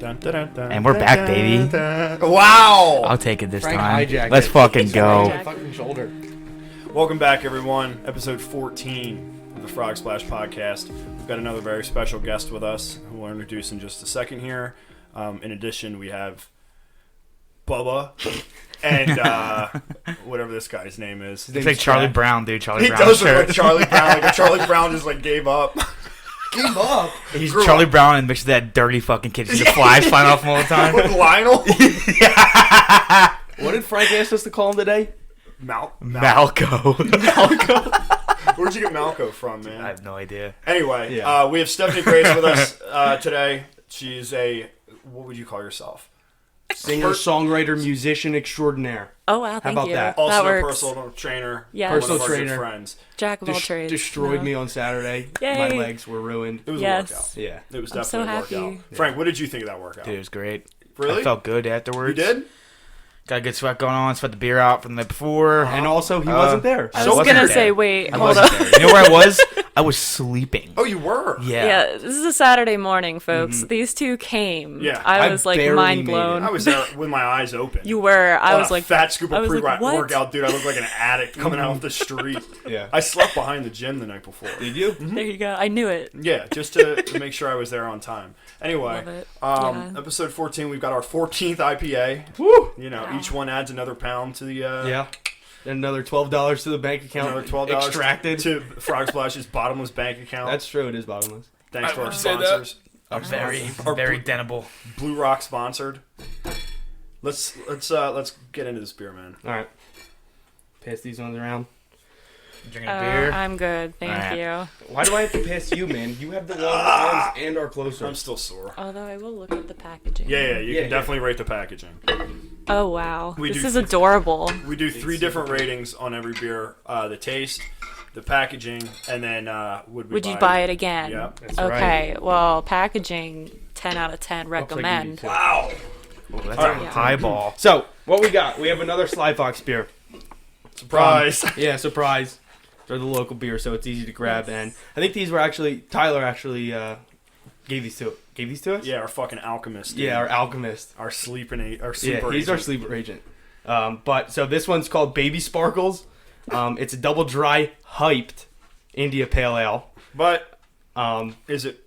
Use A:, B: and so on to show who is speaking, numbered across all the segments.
A: And we're back, baby.
B: Wow!
A: I'll take it this
C: Frank
A: time.
C: hijacked
A: Let's
C: it.
A: fucking go.
C: My fucking shoulder.
B: Welcome back, everyone. Episode 14 of the Frogsplash podcast. We've got another very special guest with us who we'll introduce in just a second here. In addition, we have Bubba and whatever this guy's name is.
A: It's like Charlie Brown, dude. Charlie
B: He
A: Brown
B: does look
A: shirt.
B: like Charlie Brown. Like if Charlie Brown just like gave up.
C: Gave up.
A: He's
B: Grew
A: Charlie
B: up.
A: Brown and mixed with that dirty fucking kid. The flies flying off him all the time.
B: With Lionel.
C: What did Frank ask us to call him today?
A: Malco.
B: Where'd you get Malco from, man?
A: I have no idea.
B: Anyway,
C: Yeah.
B: we have Stephanie Grace with us today. She's a, what would you call yourself?
C: Singer, songwriter, musician extraordinaire.
D: Oh, wow, thank
C: about
D: you.
C: that?
B: Also
D: That
B: a
D: works.
B: personal trainer.
D: Yes.
B: One
C: Personal
B: of our good
C: trainer.
B: friends.
D: Jack of all trades.
C: Destroyed
D: No.
C: me on Saturday.
D: Yay.
C: My legs were ruined.
B: It was
D: Yes.
B: a workout.
C: Yeah.
B: It was
D: I'm so
B: definitely a
D: happy.
B: workout. Frank, what did you think of that workout?
A: Dude, it was great.
B: Really?
A: I felt good afterwards.
B: You did?
A: Got a good sweat going on. Sweat the beer out from the night before.
C: And also, he wasn't there.
D: I
A: So
D: was
A: wasn't
D: going to
A: there.
D: say, wait,
A: I
D: hold
A: wasn't
D: up.
A: there. You know where I was? I was sleeping.
B: Oh, you were?
A: Yeah.
D: Yeah, this is a Saturday morning, folks. These two came.
B: Yeah.
D: I
C: I
D: was like
C: barely
D: mind
C: made
D: blown.
C: it.
B: I was there with my eyes open.
D: You were. I
B: On
D: was
B: a
D: like,
B: fat scoop
D: I
B: of
D: was like, what?
B: pre-workout, dude. I looked like an addict coming out of the street.
C: Yeah.
B: I slept behind the gym the night before.
C: Did you?
D: there you go. I knew it.
B: Yeah, just to make sure I was there on time. Anyway,
D: Love it. Yeah.
B: episode 14, we've got our 14th IPA.
C: Woo!
B: You know,
D: Wow.
B: each one adds another pound to the
C: Yeah. And another $12 to the bank account.
B: another $12
C: extracted.
B: to Frogsplash's bottomless bank account.
C: That's true. It is bottomless.
B: Thanks to our
A: would say that.
B: sponsors.
A: Very,
B: Our
A: very denable.
B: Blue Rock sponsored. Let's get into this beer, man.
C: All right. Pass these ones around.
A: Drinking a beer.
D: I'm good. Thank
A: Alright.
D: you.
C: Why do I have to pass you, man? You have the longer arms and are closer.
B: I'm still sore.
D: Although I will look at the packaging.
B: Yeah, you
C: Yeah,
B: can
C: yeah.
B: definitely rate the packaging.
D: Oh, wow.
B: We
D: This
B: do-
D: is adorable.
B: We do 3 different ratings on every beer: the taste, the packaging, and then
D: Would you buy it again?
B: Yeah,
C: that's
D: Okay. Well, packaging, 10 out of 10. Recommend.
B: Wow.
A: Oh, that's
B: Alright.
A: a high ball.
C: So, what we got? We have another Sly Fox beer.
B: Surprise.
C: Yeah, surprise. They're the local beer, so it's easy to grab.
D: Yes.
C: And I think these were actually Tyler actually gave these to us.
B: Yeah, our fucking alchemist.
C: Yeah, our alchemist.
B: Our sleeper
C: Yeah,
B: agent.
C: he's our sleeper agent. But so this one's called Baby Sparkles. It's a double dry hyped India Pale Ale.
B: But
C: Um,
B: is it?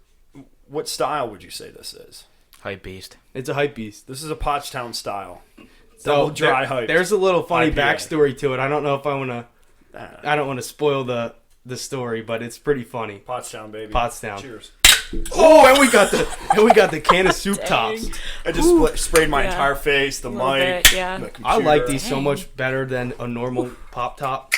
B: What style would you say this is?
A: Hype beast.
C: it's a hype beast.
B: This is a Pottstown style.
C: So
B: Double dry
C: there-
B: hyped.
C: There's a little funny
B: IPA.
C: backstory to it. I don't know if I want to.
B: Ah,
C: I don't want to spoil the story, but it's pretty funny.
B: Pottstown, baby.
C: Pottstown.
B: Cheers.
C: Oh, and we got the can of soup tops.
B: I just sprayed my
D: Yeah.
B: entire face, the
D: Little
B: mic.
D: bit, yeah.
B: the
C: I
B: computer.
C: like these so
D: Dang.
C: much better than a normal pop top.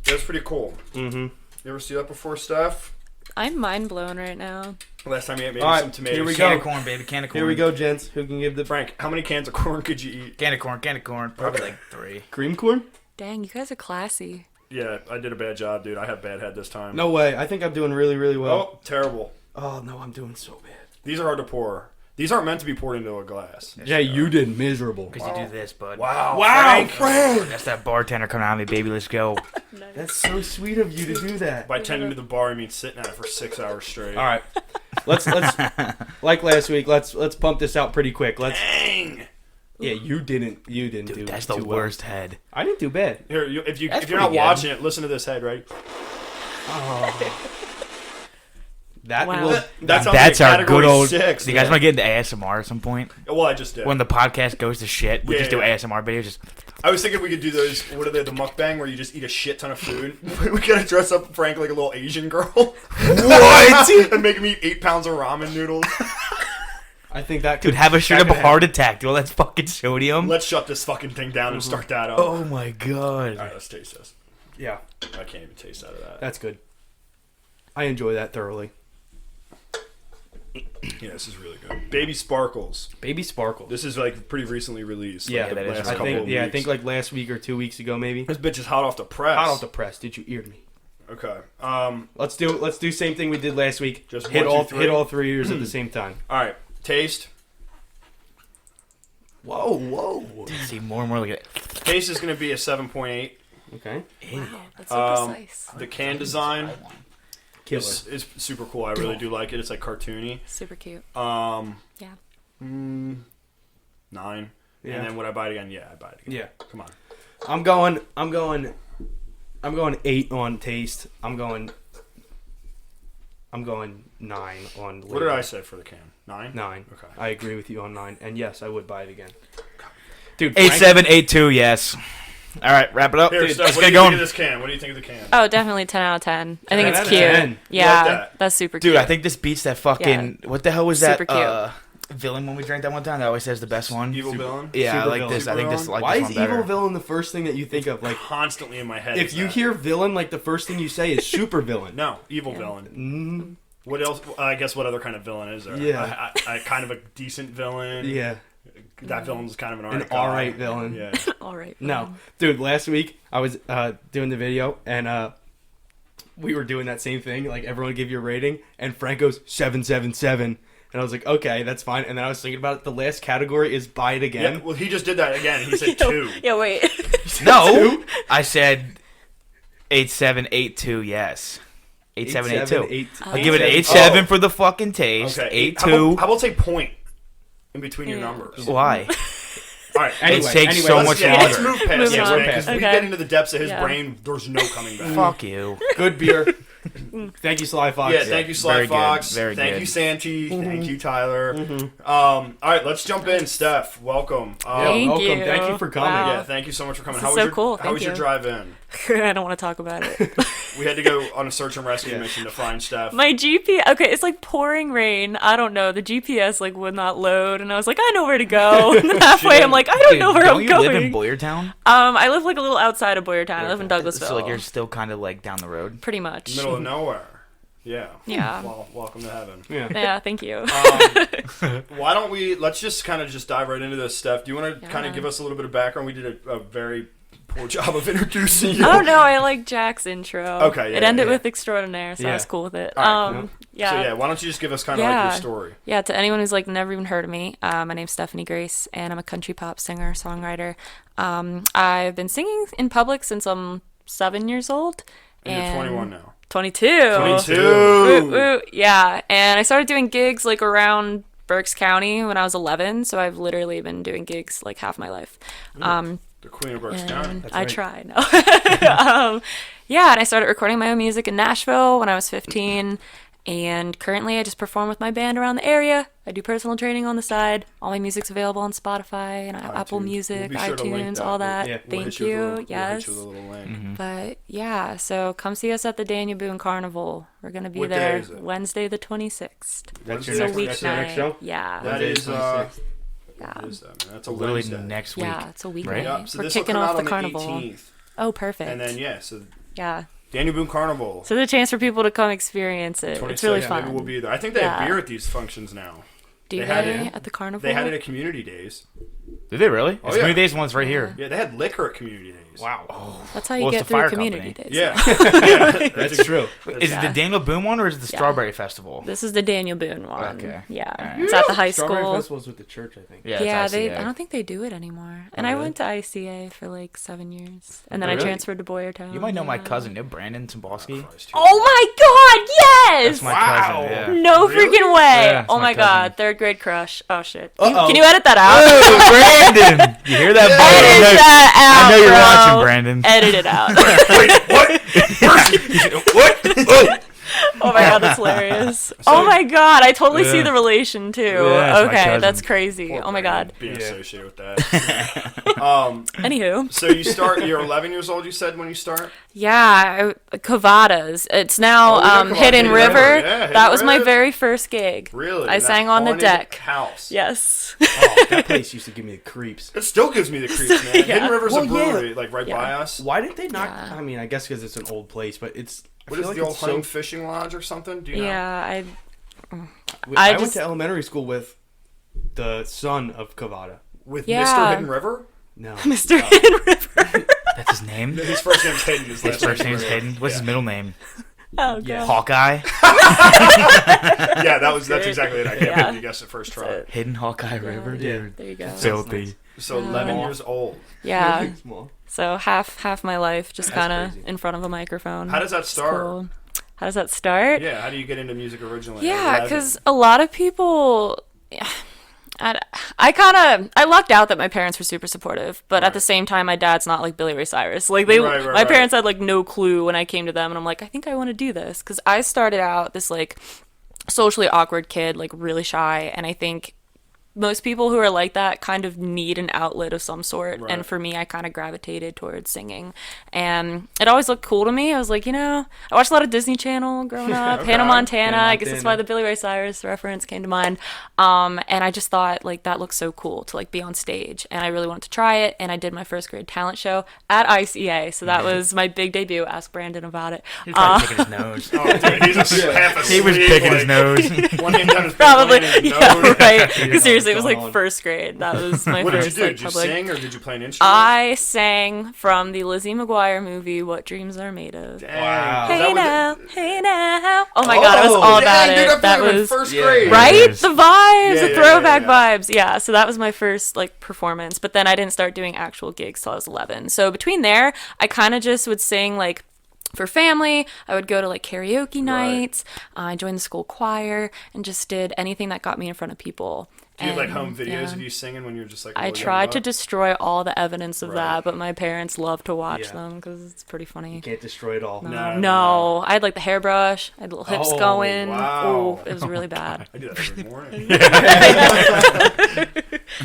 B: That's pretty cool.
C: Mm-hmm.
B: You ever see that before, Steph?
D: I'm mind blown right now.
B: Last time you ate maybe
C: All right,
B: some tomatoes.
C: here we
A: Can
C: go.
A: of corn, baby. Can of corn.
C: Here we go, gents. Who can give the
B: Frank, how many cans of corn could you eat?
A: Can of corn. Can of corn. Probably
B: Okay.
A: like 3.
C: cream corn?
D: Dang, you guys are classy.
B: Yeah, I did a bad job, dude. I have bad head this time.
C: No way. I think I'm doing really, really well.
B: Oh, terrible.
C: Oh no, I'm doing so bad.
B: These are hard to pour. These aren't meant to be poured into a glass.
C: Yeah, you did miserable.
A: Because you do this, bud.
B: Wow.
C: Wow,
B: Frank.
C: Frank!
A: That's that bartender coming at me, baby. Let's go.
C: That's so sweet of you to do that.
B: By tending to the bar, I mean sitting at it for 6 hours straight.
C: All right, let's like last week. Let's pump this out pretty quick. Let's.
B: Dang.
C: Yeah, you didn't do.
A: Dude, that's the
C: too well.
A: worst head.
C: I didn't do bad.
B: Here, if
A: That's
B: you're not
A: pretty good.
B: watching it, listen to this head, right?
C: That
D: Wow.
C: will.
B: That sounds
A: That's
B: like
A: our
B: category
A: good old.
B: 6.
A: Do you guys
B: man.
A: want to get into ASMR at some point?
B: Well, I just did.
A: When the podcast goes to shit, we
B: Yeah,
A: just do
B: yeah.
A: ASMR videos. Just
B: I was thinking we could do those. What are they? The mukbang where you just eat a shit ton of food. We gotta dress up Frank like a little Asian girl.
A: What?
B: And make him eat 8 pounds of ramen noodles.
C: I think that
A: dude,
C: could
A: have a straight up
C: that could
A: heart attack. Dude, all that's fucking sodium.
B: Let's shut this fucking thing down and start that up.
A: Oh my god.
B: All right, let's taste this.
C: Yeah,
B: I can't even taste out of that.
C: that's good. I enjoy that thoroughly.
B: Yeah, this is really good. Baby Sparkles.
C: Baby Sparkle.
B: This is like pretty recently released.
C: Yeah,
B: like, the
A: that is
B: last
A: right.
B: couple of
C: I
B: weeks.
C: think like last week or 2 weeks ago, maybe.
B: This bitch is hot off the press.
C: Hot off the press. Did you ear me?
B: Okay.
C: Let's do same thing we did last week.
B: Just
C: hit
B: 1, 2, 3.
C: all 3 ears at the same time.
B: All right. Taste.
C: Whoa.
A: See more and more like it.
B: Taste is gonna be a 7.8.
C: Okay.
D: Wow, that's so precise.
B: The can design
C: Killer.
B: is super cool. I really do like it. It's like cartoony.
D: Super cute.
B: Um,
D: Yeah.
B: 9.
C: Yeah.
B: And then would I buy it again? Yeah, I'd buy it again.
C: Yeah.
B: Come on.
C: I'm going 8 on taste. I'm going 9 on
B: What did I say for the can? 9?
C: 9.
B: Okay.
C: I agree with you on 9. And yes, I would buy it again. Dude,
A: 8782, yes. All right, wrap it up.
B: Here,
A: Dude,
B: Steph,
A: let's
B: what do
A: get
B: you think
A: going.
B: of this can? What do you think of the can?
D: Oh, definitely 10 out of 10. I think
C: 10
D: it's
C: out of
D: cute.
C: 10.
D: Yeah,
B: You like that?
D: that's super cute.
A: Dude, I think this beats that fucking... What the hell was that
D: Super cute.
A: villain when we drank that one time? That always says the best one.
B: Evil villain?
A: Yeah, I
C: Super
A: like
C: villain.
A: this. I think this. Like
C: Why
A: this
C: is
A: one
C: evil
A: better.
C: villain the first thing that you think of? Like,
B: Constantly in my head.
C: if
B: is
C: you
B: that.
C: hear villain, like the first thing you say is super villain.
B: No, evil villain. What else? I guess what other kind of villain is there?
C: Yeah.
B: I kind of a decent villain.
C: Yeah,
B: That villain's kind of an
C: an alright villain.
B: Yeah.
D: All right.
C: No, dude. Last week I was doing the video and we were doing that same thing. Like everyone give you a rating, and Frank goes 777, and I was like, okay, that's fine. And then I was thinking about it. The last category is buy it again.
B: Yeah, well, he just did that again. He said 2.
D: Yeah, wait.
A: No, I said 8782, yes. 8782. I'll give it an 87 for the fucking taste.
B: Okay.
A: 82.
B: How about say point in between your
D: Yeah.
B: numbers?
A: Why?
B: All right.
C: Anyway,
A: It takes so
B: let's,
A: much
B: let's
A: longer.
B: move past
D: Moving
B: this,
D: on.
B: man, because we
D: Okay.
B: get into the depths of his
D: Yeah.
B: brain. There's no coming back.
A: Fuck you.
C: Good beer. Thank you, Sly Fox.
B: Yeah, thank you, Sly
A: very good,
B: Fox.
A: very
B: Thank
A: good.
B: you, Santi. Thank you, Tyler. All right, let's jump in. Steph, welcome.
D: Thank
C: welcome.
D: you.
C: Thank you for coming.
D: Wow.
B: Yeah, thank you so much for coming.
D: This is
B: was
D: so
B: your,
D: cool.
B: How
D: Thank
B: was your
D: you.
B: drive in?
D: I don't want to talk about it.
B: We had to go on a search and rescue mission to find Steph.
D: My GPS, okay, it's like pouring rain. I don't know. The GPS like would not load, and I was like, I know where to go. And then halfway, I'm like, I don't know where
A: Don't
D: I'm
A: you
D: going.
A: live in Boyertown?
D: I live like a little outside of Boyertown. I live in Douglasville.
A: So like you're still kind of like down the road.
D: Pretty much.
B: Middle of nowhere. Yeah.
D: Yeah.
B: Well, welcome to heaven.
C: Yeah.
D: Yeah, thank you.
B: Why don't let's just kind of just dive right into this, Steph. Do you want to kind
D: Yeah.
B: of give us a little bit of background? We did a very poor job of introducing you.
D: I don't know. I like Jack's intro.
B: Okay, yeah,
D: it ended
B: yeah.
D: with extraordinaire, so I
C: Yeah.
D: was cool with it.
B: All right,
C: cool.
D: Yeah.
B: So, yeah, why don't you just give us kind of like
D: Yeah.
B: your story?
D: Yeah, to anyone who's like never even heard of me, my name's Stephanie Grace, and I'm a country pop singer, songwriter. I've been singing in public since I'm 7 years old.
B: And you're 21 now.
D: 22.
B: 22.
D: Woo, woo. Yeah, and I started doing gigs like around Berks County when I was 11, so I've literally been doing gigs like half my life.
B: The Queen of Berks County.
D: And
C: That's
D: I
C: right.
D: try, no. Yeah, and I started recording my own music in Nashville when I was 15. And currently I just perform with my band around the area. I do personal training on the side. All my music's available on Spotify and Apple
B: iTunes.
D: Music,
B: We'll be sure to link
D: iTunes,
B: that.
D: all that.
C: Yeah,
B: We'll
D: Thank
B: hit you with a
D: you.
B: little- we'll
D: Yes.
B: hit you with a little link.
D: But yeah, so come see us at the Daniel Boone Carnival. We're going to be
B: What day
D: there
B: is it?
D: Wednesday the 26th.
C: That's
D: It's
C: your
D: a
C: next, that's your next
D: weeknight.
C: show?
D: Yeah.
B: That
C: Wednesday,
B: is,
C: 26th.
D: Yeah.
B: what is that, man? That's a
A: Literally
B: Wednesday.
A: next week.
D: Yeah, it's a weeknight.
A: Right?
B: Yep, so
D: We're
B: this will
D: kicking
B: come
D: off
B: out
D: the
B: on
D: carnival.
B: 18th.
D: Oh, perfect.
B: And then, yeah, so
D: yeah.
B: Daniel Boone Carnival.
D: So there's a chance for people to come experience it. It's really
B: 26th,
D: fun.
B: Maybe we'll be there. I think they have
D: Yeah.
B: beer at these functions now.
D: Do
B: they
D: they,
B: had it.
D: at the carnival?
B: They had it at Community Days.
A: Did they really?
B: Oh,
A: It's
B: yeah.
A: Community Days one's right here.
B: Yeah, they had liquor at Community Days.
C: Wow.
D: That's how you
A: Well, it's
D: get
A: the
D: through
A: fire
D: community
A: company.
D: days.
B: Yeah.
C: That's true.
A: Is it the Daniel Boone one or is it the Strawberry Festival?
D: This is the Daniel Boone one.
A: Okay.
D: Yeah.
A: Alright.
D: It's at the high
C: Strawberry
D: school.
C: Festival's with the church, I think.
A: Yeah,
D: Yeah,
A: it's
D: they.
A: ICA.
D: I don't think they do it anymore. And I
C: really?
D: went to ICA for like 7 years, and then I
C: Really?
D: transferred to Boyertown.
A: You might know my
D: yeah.
A: cousin, you know Brandon Tomboski?
D: Oh my God! Yes.
A: That's my
C: Wow.
A: cousin, yeah.
D: No
B: Really?
D: freaking way!
A: Yeah, it's
D: Oh
A: my
D: my
A: cousin.
D: God! Third grade crush. Oh shit!
C: Uh-oh.
D: Can you edit that out?
A: Oh, Brandon! You hear that, boy?
D: Edit that out,
A: I know you're
D: bro.
A: watching, Brandon.
D: Edit it out.
B: What? What?
D: Oh my God, that's hilarious. Oh my God, I totally see
A: Yeah.
D: the relation too.
A: Yeah, it's my
D: Okay,
A: cousin.
D: that's crazy.
B: Poor
D: Oh my
B: Brandon
D: God.
B: Being
C: Yeah.
B: associated with that.
D: Anywho,
B: So you're 11 years old, you said, when you start?
D: yeah, Cavadas. It's now
B: Oh, we got Cavadas.
D: Hidden
B: Hidden
D: River.
B: River, yeah, Hidden
D: That was my
B: River.
D: very first gig.
B: Really?
D: I
B: In that
D: sang on the
B: haunted
D: deck.
B: house.
D: Yes.
C: Oh, that place used to give me the creeps.
B: It still gives me the creeps, man. Hidden River's
C: Well,
B: a
C: yeah.
B: brewery, like right
D: Yeah.
B: by us.
C: Why did they not?
D: Yeah.
C: I mean, I guess because it's an old place, but it's.
B: What is the old hunting fishing lodge or something? Do you know?
D: Yeah,
C: I
D: I
C: went
D: just-
C: to elementary school with the son of Cavada.
B: With
D: Yeah.
B: Mr. Hidden River?
C: No.
D: Mr. Hidden River.
A: That's his name?
B: His first name's Hayden. His
A: His
B: last
A: first name's
B: River.
A: Hayden. What's his middle name?
D: Oh God.
C: Yeah.
A: Hawkeye?
B: Yeah, that's
D: great.
B: exactly it. I can't
D: Yeah.
B: believe you guessed it first try.
D: That's it.
A: Hidden Hawkeye River,
C: Yeah.
A: dude.
D: There you go.
A: Filthy.
B: So 11 years old.
D: Yeah.
C: Small.
D: So half my life just
C: That's
D: kind of
C: crazy.
D: in front of a microphone.
B: How does that
D: It's
B: start?
D: cool. How does that start?
B: Yeah, how do you get into music originally?
D: Yeah,
B: 11.
D: because a lot of people, I lucked out that my parents were super supportive, but at the same time, my dad's not like Billy Ray Cyrus. Like my parents had like no clue when I came to them, and I'm like, I think I want to do this because I started out this like socially awkward kid, like really shy, and I think most people who are like that kind of need an outlet of some sort. Right. And for me, I kind of gravitated towards singing. And it always looked cool to me. I was like, I watched a lot of Disney Channel growing up. Hannah Montana. I guess that's why the Billy Ray Cyrus reference came to mind. And I just thought, like, that looks so cool to, like, be on stage. And I really wanted to try it. And I did my first grade talent show at ICA. So that was my big debut. Ask Brandon about it.
A: He was picking his nose.
B: Oh, dude, he's half asleep.
A: He was picking his nose.
B: One hand down his
D: Probably.
B: nose.
D: Right. Because seriously, it was like first grade. That was my
B: what
D: first.
B: What did you do? Did you sing or did you play an instrument?
D: I sang from the Lizzie McGuire movie, What Dreams Are Made Of.
B: Dang.
A: Wow.
D: Hey now, hey now. Oh my god, I was all about
B: dude,
D: it. That was
B: first grade.
D: right? The vibes, the throwback
B: yeah.
D: vibes. Yeah, so that was my first like performance, but then I didn't start doing actual gigs till I was 11. So between there, I kind of just would sing like for family. I would go to like karaoke nights. I joined the school choir and just did anything that got me in front of people.
B: Do you have like home videos of you singing when you're just like?
D: I tried to destroy all the evidence of that, but my parents love to watch them because it's pretty funny.
C: You can't destroy it all.
D: No. I had like the hairbrush. I had little hips going.
B: Wow.
D: Oh, it was really bad.
B: I do that every morning.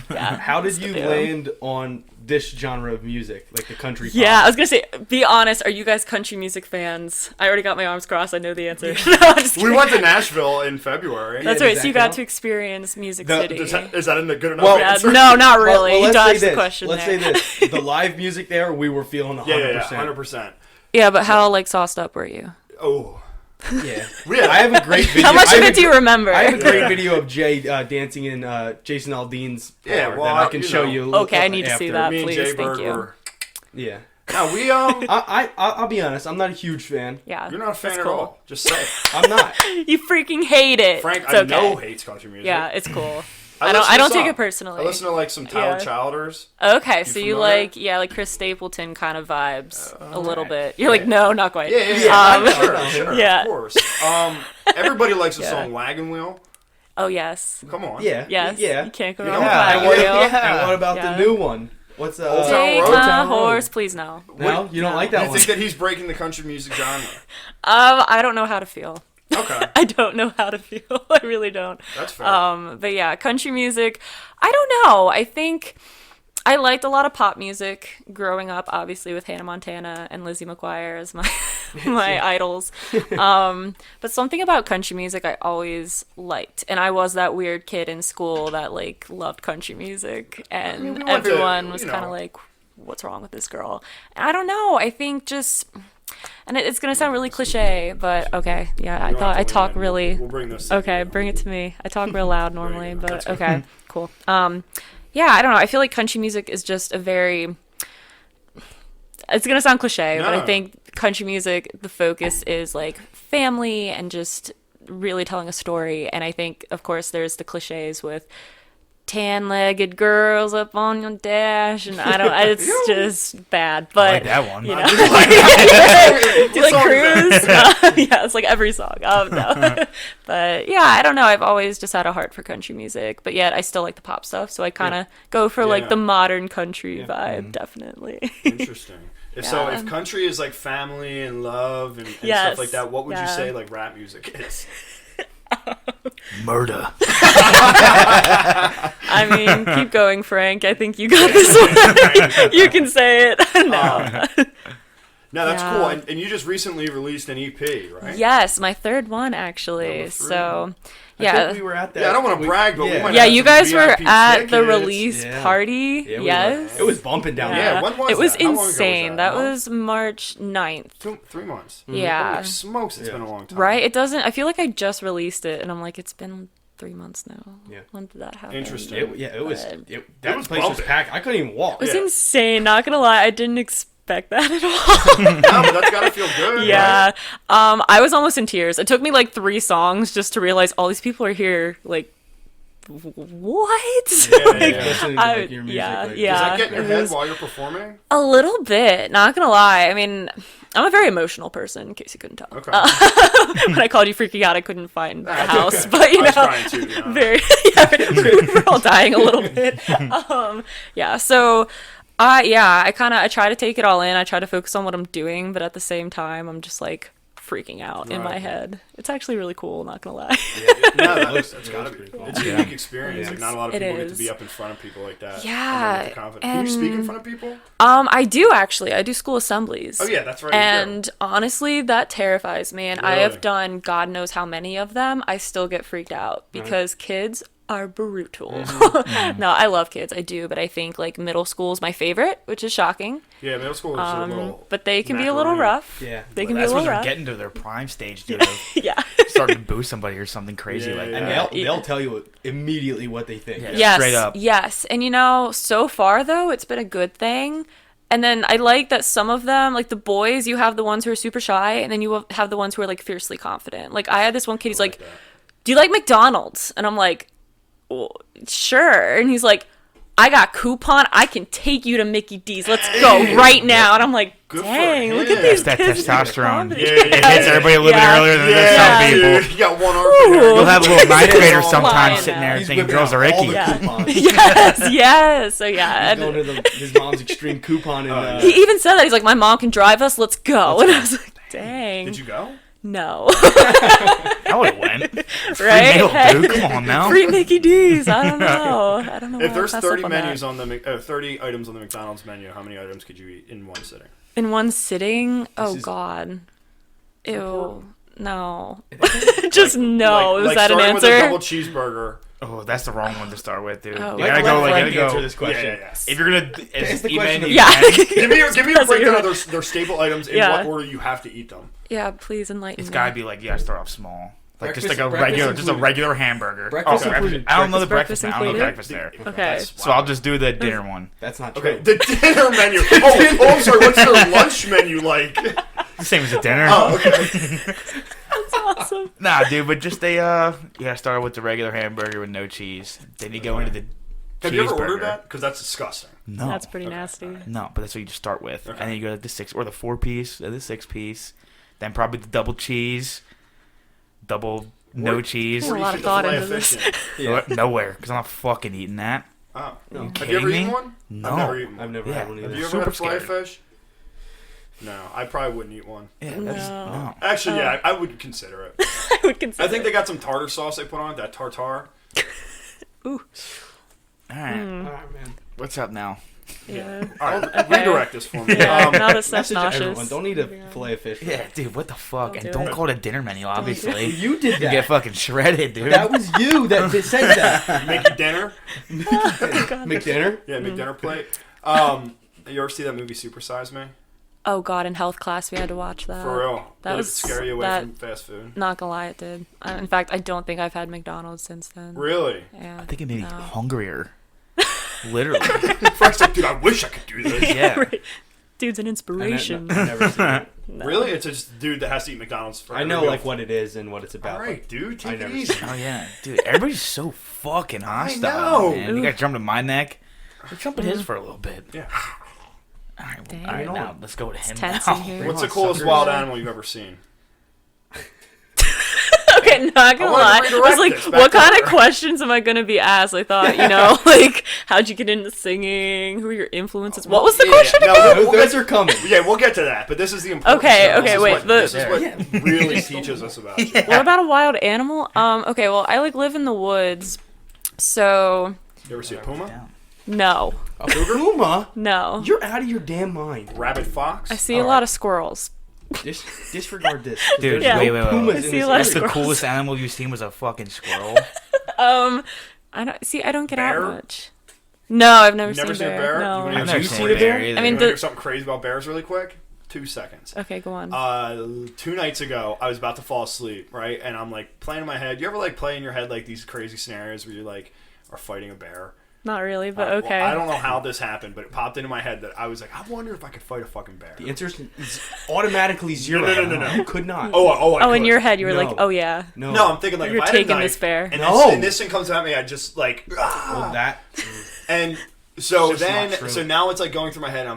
D: Yeah.
C: How did you land on this genre of music, like the country pop?
D: Yeah, I was gonna say, be honest. Are you guys country music fans? I already got my arms crossed. I know the answer. No, I'm just
B: we
D: kidding.
B: went to Nashville in February.
D: That's right. So you got to experience Music City.
B: Is that a good enough answer?
D: No, not really.
C: Well,
D: you dodged the question
C: let's
D: there.
C: say this. The live music there, we were feeling 100%.
B: Yeah, 100%.
D: Yeah, but how like sauced up were you?
B: Oh.
C: Yeah. I have a great video.
D: How much of it do you remember?
C: I have a great video of Jay dancing in Jason Aldean's part that I can show you.
D: Okay, I need to see that,
B: Me
D: please.
B: and Jay
D: Thank
B: Bird
D: you.
B: were...
C: Yeah.
B: No, we
C: I'll be honest. I'm not a huge fan.
D: Yeah,
B: you're not a fan
D: that's
B: at
D: cool.
B: all. Just say it.
C: I'm not.
D: You freaking hate it.
B: Frank,
D: It's
B: I
D: okay.
B: know hates country music.
D: Yeah, it's cool.
B: I
D: don't take it personally.
B: I listen to like some Tyler Childers.
D: Okay, so you
B: familiar?
D: like Chris Stapleton kind of vibes a little bit. You're like, no, not quite.
B: Yeah. Sure,
D: Yeah.
B: of course. Everybody likes the song Wagon Wheel.
D: Oh yes.
B: Come on.
C: Yeah.
D: Yes.
C: Yeah.
D: You can't go
B: You
D: wrong
B: know,
D: with
C: And
D: Wagon Wheel.
C: what about the new one? What's
B: Old Town
D: Take
B: Road?
D: my
C: Road?
D: horse, please no.
C: No, you don't like that
B: You
C: one.
B: think that he's breaking the country music genre?
D: I don't know how to feel.
B: Okay.
D: I don't know how to feel. I really don't.
B: That's fair.
D: But yeah, country music. I don't know. I think I liked a lot of pop music growing up, obviously with Hannah Montana and Lizzie McGuire as my my idols. But something about country music I always liked, and I was that weird kid in school that like loved country music, and
B: we went
D: everyone was
B: you
D: kind of
B: know.
D: like, "What's wrong with this girl?" And I don't know. I think just. And it's gonna sound really cliche, but okay, yeah. I thought I talk really.
B: We'll bring this. to
D: Okay,
B: you.
D: bring it to me. I talk real loud normally, but
B: That's good.
D: okay, cool. Yeah, I don't know. I feel like country music is just a very. It's gonna sound cliche, but I
B: No.
D: think country music, the focus is like family and just really telling a story. And I think, of course, there's the cliches with tan-legged girls up on your dash, and I don't. It's just bad. But
A: I like that one.
D: you know,
B: What
D: do you like
B: song is that?
D: Cruise? Yeah, it's like every song. No. But yeah, I don't know. I've always just had a heart for country music, but yet I still like the pop stuff. So I kind of go for like the modern country vibe, definitely.
B: Interesting. If
D: Yeah.
B: if country is like family and love and
D: Yes.
B: stuff like that, what would you
D: Yeah.
B: say like rap music is?
A: Murder.
D: I mean, keep going, Frank. I think you got this one. You can say it. No.
B: No, that's
D: Yeah.
B: cool. And you just recently released an EP, right?
D: Yes, my third one actually.
B: Number 3.
D: So,
C: I
D: yeah.
C: think we were at that.
B: Yeah, I don't want to brag, but we went.
D: Yeah,
B: had
D: you
B: some
D: guys were
B: VIP
D: at the
B: tickets.
D: release
C: Yeah.
D: party.
C: Yeah, we
D: yes.
C: were. It was bumping down
B: Yeah,
C: there.
B: when was
D: It was
B: that? How long ago was
D: insane.
B: that?
D: That was March 9th.
B: 3 months.
D: Yeah.
B: Holy smokes, it's been a long time.
D: Right? It doesn't. I feel like I just released it, and I'm like, it's been 3 months now.
C: Yeah.
D: When did that happen?
B: Interesting.
C: It was.
D: But-
C: That
B: was
C: place was
B: bumping.
C: packed. I couldn't even walk.
D: It was
B: Yeah.
D: insane. Not gonna lie, I didn't expect that at all.
B: No, but that's gotta feel good.
D: Yeah.
B: Right?
D: I was almost in tears. It took me like 3 songs just to realize all these people are here. Like, what?
B: Yeah,
C: Like,
B: yeah.
C: listening to your music.
D: yeah,
C: like,
D: yeah.
B: Does that get in your
D: it
B: head
D: was-
B: while you're performing?
D: A little bit, not gonna lie. I mean, I'm a very emotional person, in case you couldn't tell.
B: Okay.
D: When I called you freaking out, I couldn't find the house, but
B: I was trying to, you know.
D: we're all dying a little bit. Yeah, so I try to take it all in. I try to focus on what I'm doing, but at the same time, I'm just like freaking out in my head. It's actually really cool, not gonna lie.
B: That's gotta be cool. It's a unique experience. Like, not a lot of people get to be up in front of people like that.
D: Yeah.
B: Can you speak in front of people?
D: I do actually. I do school assemblies.
B: Oh yeah, that's right.
D: And honestly, that terrifies me. And I
B: Really?
D: have done God knows how many of them. I still get freaked out because kids are brutal. No, I love kids. I do, but I think like middle school is my favorite, which is shocking.
B: Yeah, middle school is a little.
D: But they can be a little rough.
C: Yeah.
D: They can be a
A: That's when
D: little
A: they're
D: rough.
A: getting to their prime stage, dude.
D: Yeah.
A: Starting to boo somebody or something crazy like
C: And
A: that.
C: they'll tell you immediately what they think.
A: Yeah.
D: Yes.
A: Straight up.
D: Yes. And so far though, it's been a good thing. And then I like that some of them, like the boys, you have the ones who are super shy, and then you have the ones who are like fiercely confident. Like I had this one kid, he's like, "Do you like McDonald's?" And I'm like, well, "Sure." And he's like, "I got coupon. I can take you to Mickey D's. Let's go right now." And I'm like,
B: Good for
D: "Dang, look
B: him.
D: at these
A: That
D: kids."
A: testosterone.
B: Yeah,
A: It hits everybody a little bit earlier than
B: Yeah,
A: some people.
B: dude. You got one arm.
A: You'll have a little ninth grader
D: Flying
A: sometimes
D: out.
A: sitting there
C: He's
A: thinking
C: whipping
A: girls
C: out
A: are
C: all
A: icky.
C: the
D: Yeah.
C: coupons.
D: Yes. So yeah.
C: He's going to his mom's extreme coupon and
D: He even said that. He's like, "My mom can drive us. Let's go." And I was like, "Dang."
B: Did you go?
D: No.
A: I would have went.
D: Right?
A: Meal,
D: Hey.
A: dude. Come on now.
D: Free Mickey D's. I don't know.
B: If
D: why
B: there's
D: I passed
B: 30
D: up on that.
B: menus on the 30 items on the McDonald's menu, how many items could you eat in one sitting?
D: In one sitting? Oh
C: is-
D: God. Ew. No. Just no.
B: Like
D: Is that an
B: starting with a double
D: answer?
B: cheeseburger.
A: Oh, that's the wrong one to start with, dude.
D: Oh.
A: You
C: Let
A: gotta go.
C: Frank
A: You gotta
C: answer
A: go.
C: this question.
B: Yeah.
A: If you're gonna
C: Ask the
A: even
C: question
A: you
D: Yeah.
A: can,
B: Give me a
D: That's what
B: breakdown
D: you're-
B: of their staple items in
D: Yeah.
B: what order you have to eat them.
D: Yeah, please enlighten
A: it's
D: me.
A: gotta be like you gotta start off small. Like just like a
C: Breakfast
A: regular, just a
C: included.
A: regular hamburger.
C: Breakfast
A: breakfast.
C: included.
A: I don't know the
D: Breakfast
A: breakfast. I don't know the
D: included?
A: breakfast there.
D: Okay.
B: That's-
A: So I'll just do the dinner one.
C: That's not true.
B: Okay, the dinner menu. Oh, I'm sorry. What's their lunch menu like?
A: Same as a dinner.
B: Oh, okay.
D: That's awesome.
A: Nah, dude, but just you gotta start with the regular hamburger with no cheese. Then you go into the
B: Have you ever
A: cheeseburger.
B: ordered that? Because that's disgusting.
A: No,
D: That's pretty nasty.
A: no, but that's what you just start with,
B: Okay.
A: and then you go to the 6 or the 4-piece, or the 6-piece, then probably the double cheese, double no
B: Where-
A: cheese.
D: There's a
B: Where do you
D: lot
B: fit
D: of
B: the
D: thought
B: filet
D: into
B: of
D: this.
B: fish in?
C: Yeah.
A: Nowhere, because I'm not fucking eating that.
B: Oh.
C: No.
B: Have
A: kidding
B: you ever
A: me?
B: eaten one?
A: No.
B: I've never eaten one.
C: I've never
A: Yeah.
C: had one either.
B: Have you ever
A: Super
B: had a filet of
A: scared.
B: fish? No, I probably wouldn't eat one.
A: Yeah,
D: No.
A: that's no.
B: Actually, yeah, I would consider it.
D: I would consider
B: I think
D: it.
B: they got some tartar sauce they put on it, that tartar.
D: Ooh.
A: All right,
C: All right, man.
A: what's up now?
D: Yeah.
B: All right, redirect this for me.
D: Yeah, now that's
C: Message
D: nauseous.
C: everyone. Don't eat a fillet of fish.
A: Yeah, dude, what the fuck?
D: Don't
A: And
D: do
A: don't
D: it.
A: call it a dinner menu, obviously.
C: You did
A: You
C: that.
A: get fucking shredded, dude.
C: That was you that said that.
B: Make you dinner.
C: McDinner?
B: Yeah, make dinner plate. You ever see that movie Super Size Me?
D: Oh God, in health class we had to watch that.
B: For real.
D: That
B: Did
D: was
B: it scare you away
D: that-
B: from fast food?
D: Not gonna lie, it did. In fact, I don't think I've had McDonald's since then.
B: Really?
D: Yeah.
A: I think it made me
D: No.
A: hungrier. Literally.
B: Frank's like, dude, I wish I could do this.
A: Yeah.
D: Right. Dude's an inspiration.
C: I've never seen it.
D: No.
B: Really? It's just a dude that has to eat McDonald's for
C: I know
B: every
C: like
B: meal.
C: what it is and what it's
B: All
C: about.
B: right, dude,
C: I
B: take it
C: never
B: easy.
A: Oh yeah, dude. Everybody's so fucking hostile.
B: know.
A: Man. You guys jumping to my neck. We're jumping his for a little bit.
B: Yeah.
A: All right,
D: Dang.
A: all right now let's go to him
D: tense
A: now.
D: in here.
B: What's the
C: on,
B: coolest
C: suckers.
B: wild animal you've ever seen?
D: Okay, not gonna
B: wanted
D: lie.
B: to
D: I was
B: redirect
D: like,
B: this back
D: what
B: to
D: kind
B: her.
D: of questions am I gonna be asked? I thought, like, how'd you get into singing? Who are your influences? What was the question?
B: No,
C: Those are coming.
B: yeah, we'll get to that, but this is the important
D: Okay,
B: stuff.
D: okay,
B: This is
D: wait,
B: what-
D: the-
B: this is what really teaches us about you.
D: What about a wild animal? Okay, well, I like live in the woods, so
B: You ever see a puma?
D: no,
C: A puma?
D: no.
C: You're out of your damn mind.
B: Rabbit fox?
D: I see a lot of squirrels.
C: Disregard this. 'cause
A: Dude,
C: there's
D: Yeah.
C: no
A: wait.
C: pumas
D: I
C: in
D: see
C: this
D: a lot of
A: That's the
D: squirrels.
A: coolest animal you've seen was a fucking squirrel.
D: I don't get
B: Bear?
D: out much. No, I've never,
B: Never
D: seen
B: seen a bear?
D: No.
B: You wanna
A: I've
B: Have
A: never
B: you
A: seen
C: seen
A: a
C: a bear?
A: bear either.
D: I mean,
B: You
D: the-
B: wanna hear something crazy about bears really quick? 2 seconds.
D: Okay, go on.
B: 2 nights ago, I was about to fall asleep, right? And I'm like playing in my head. You ever like play in your head like these crazy scenarios where you like are fighting a bear?
D: Not really, but
B: Well,
D: okay.
B: I don't know how this happened, but it popped into my head that I was like, I wonder if I could fight a fucking bear.
C: The answer is automatically zero.
B: No.
C: You could not.
B: I
D: Oh, in
B: could.
D: your head, you were like,
C: No.
D: oh yeah.
C: No.
B: No, I'm thinking like
D: You're
B: if I had a
D: taking
B: knife
D: this bear.
B: and,
C: No.
B: and this thing comes at me, I just like
C: Well, that.
B: and So
C: It's just
B: then,
C: not true.
B: so now it's like going through my head.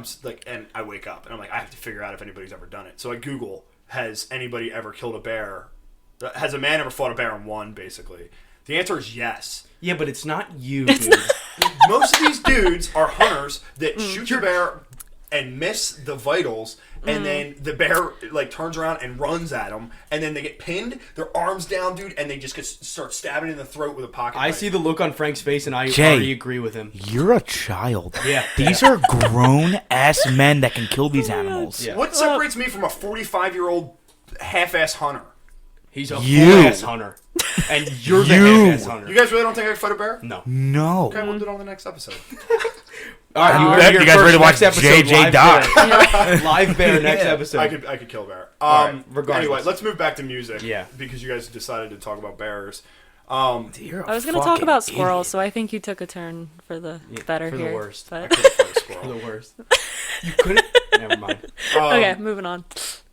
B: And I wake up and I'm like, I have to figure out if anybody's ever done it. So I Google, has anybody ever killed a bear? Has a man ever fought a bear and won? Basically, the answer is yes.
C: Yeah, but it's not you, dude.
B: Most of these dudes are hunters that shoot the bear and miss the vitals, and then the bear like turns around and runs at them, and then they get pinned, their arms down, dude, and they just start stabbing in the throat with a pocket
C: I
B: knife.
C: see the look on Frank's face, and I
A: Jay,
C: already agree with him.
A: You're a child.
C: Yeah.
A: These are grown-ass men that can kill these animals.
C: Yeah.
B: What separates me from a 45-year-old half-ass hunter?
C: He's a
A: You.
C: full-ass hunter. And you're the
A: You.
C: half-ass hunter.
B: You guys really don't think I could fight a bear?
C: No.
A: No.
B: Okay, we'll do it on the next episode.
C: All right,
A: You
C: heard
A: guys
C: it here
A: ready to
C: first.
A: watch
C: Next episode,
A: JJ
C: live
A: die?
C: bear. Live bear next episode.
B: I could kill a bear.
C: Alright, regardless.
B: Anyway, let's move back to music.
C: Yeah.
B: Because you guys decided to talk about bears.
A: You're a
D: I was going to talk
A: fucking
D: about squirrels,
A: idiot.
D: so I think you took a turn for the better
C: for the
D: here.
C: worst.
B: I
D: But...
B: couldn't fight a
C: For
B: squirrel.
C: the worst. You couldn't? Never mind.
D: okay, moving on.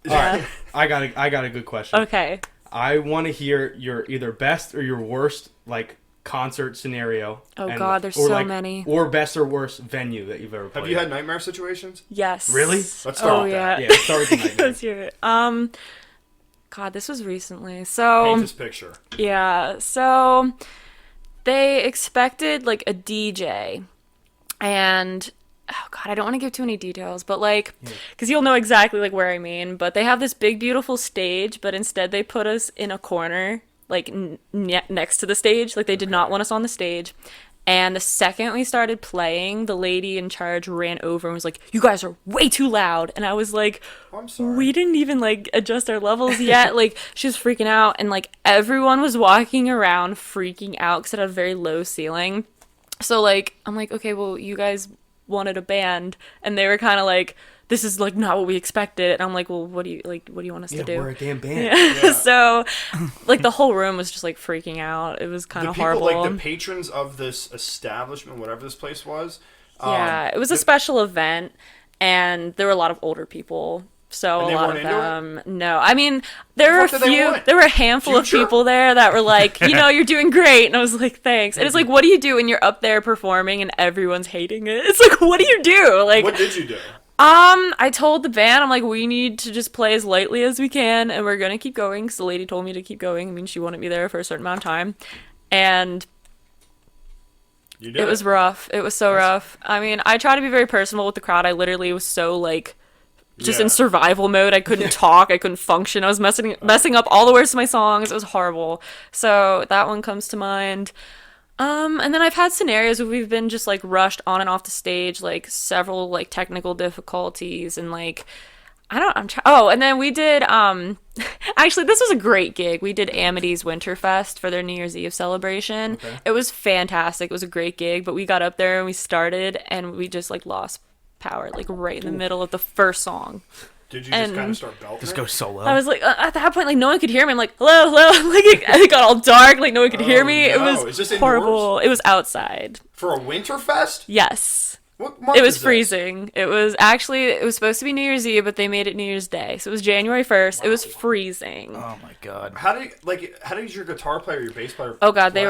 C: All right. I got a good question.
D: Okay.
C: I want to hear your either best or your worst like concert scenario.
D: Oh, God, there's so many.
C: Or best or worst venue that you've ever played.
B: Have you had nightmare situations?
D: Yes.
C: Really?
B: Let's start
D: Oh,
B: with
D: yeah.
B: that.
C: Yeah, start with the nightmare.
D: Let's hear it. God, this was recently. So,
B: Paint this picture.
D: yeah. So, they expected, like, a DJ. And... oh god, I don't want to give too many details, but like, because you'll know exactly like where I mean. But they have this big, beautiful stage, but instead they put us in a corner, like next to the stage. Like they did not want us on the stage. And the second we started playing, the lady in charge ran over and was like, "You guys are way too loud." And I was like,
B: Oh, I'm sorry.
D: we didn't even like adjust our levels yet. Like she was freaking out, and like everyone was walking around freaking out because it had a very low ceiling. So like, I'm like, okay, well, you guys wanted a band, and they were kind of like, this is like not what we expected. And I'm like, well, what do you want us to do?
C: We're a damn band.
D: Yeah. So like the whole room was just like freaking out. It was kind of horrible.
B: Like the patrons of this establishment, whatever this place was.
D: Yeah, it was a special event, and there were a lot of older people. So
B: And
D: a
B: they
D: lot
B: weren't
D: of
B: into
D: them, no. I mean, there were
B: What did they
D: a
B: want?
D: there were a handful
B: Future?
D: of people there that were like, you're doing great. And I was like, thanks. And it's like, what do you do when you're up there performing and everyone's hating it? It's like, what do you do? Like,
B: What did you do?
D: I told the band, I'm like, we need to just play as lightly as we can, and we're gonna keep going. Because the lady told me to keep going. I mean, she wanted me there for a certain amount of time, and
B: You did.
D: it was rough. It was so rough. I mean, I try to be very personal with the crowd. I literally was so like just
B: Yeah.
D: in survival mode. I couldn't talk. I couldn't function. I was messing up all the words to my songs. It was horrible. So that one comes to mind. And then I've had scenarios where we've been just like rushed on and off the stage, like several like technical difficulties and like and then we did actually this was a great gig. We did Amity's Winterfest for their New Year's Eve celebration.
C: Okay.
D: It was fantastic. It was a great gig, but we got up there and we started and we just like lost power like right in the middle of the first song.
B: Did you just
D: and-
B: kind of start belting?
A: Just
B: it?
A: go solo.
D: I was like, at that point, like, no one could hear me. I'm like, hello. Like, it got all dark. Like, no one could hear me. It
B: no. Is
D: was
B: this
D: horrible. It was outside.
B: For a Winterfest?
D: Yes.
B: What month
D: It was
B: is this?
D: freezing. It was supposed to be New Year's Eve, but they made it New Year's Day. So it was January 1st. It was freezing.
A: oh my god.
B: How did your guitar player, your bass player?
D: Oh, God, they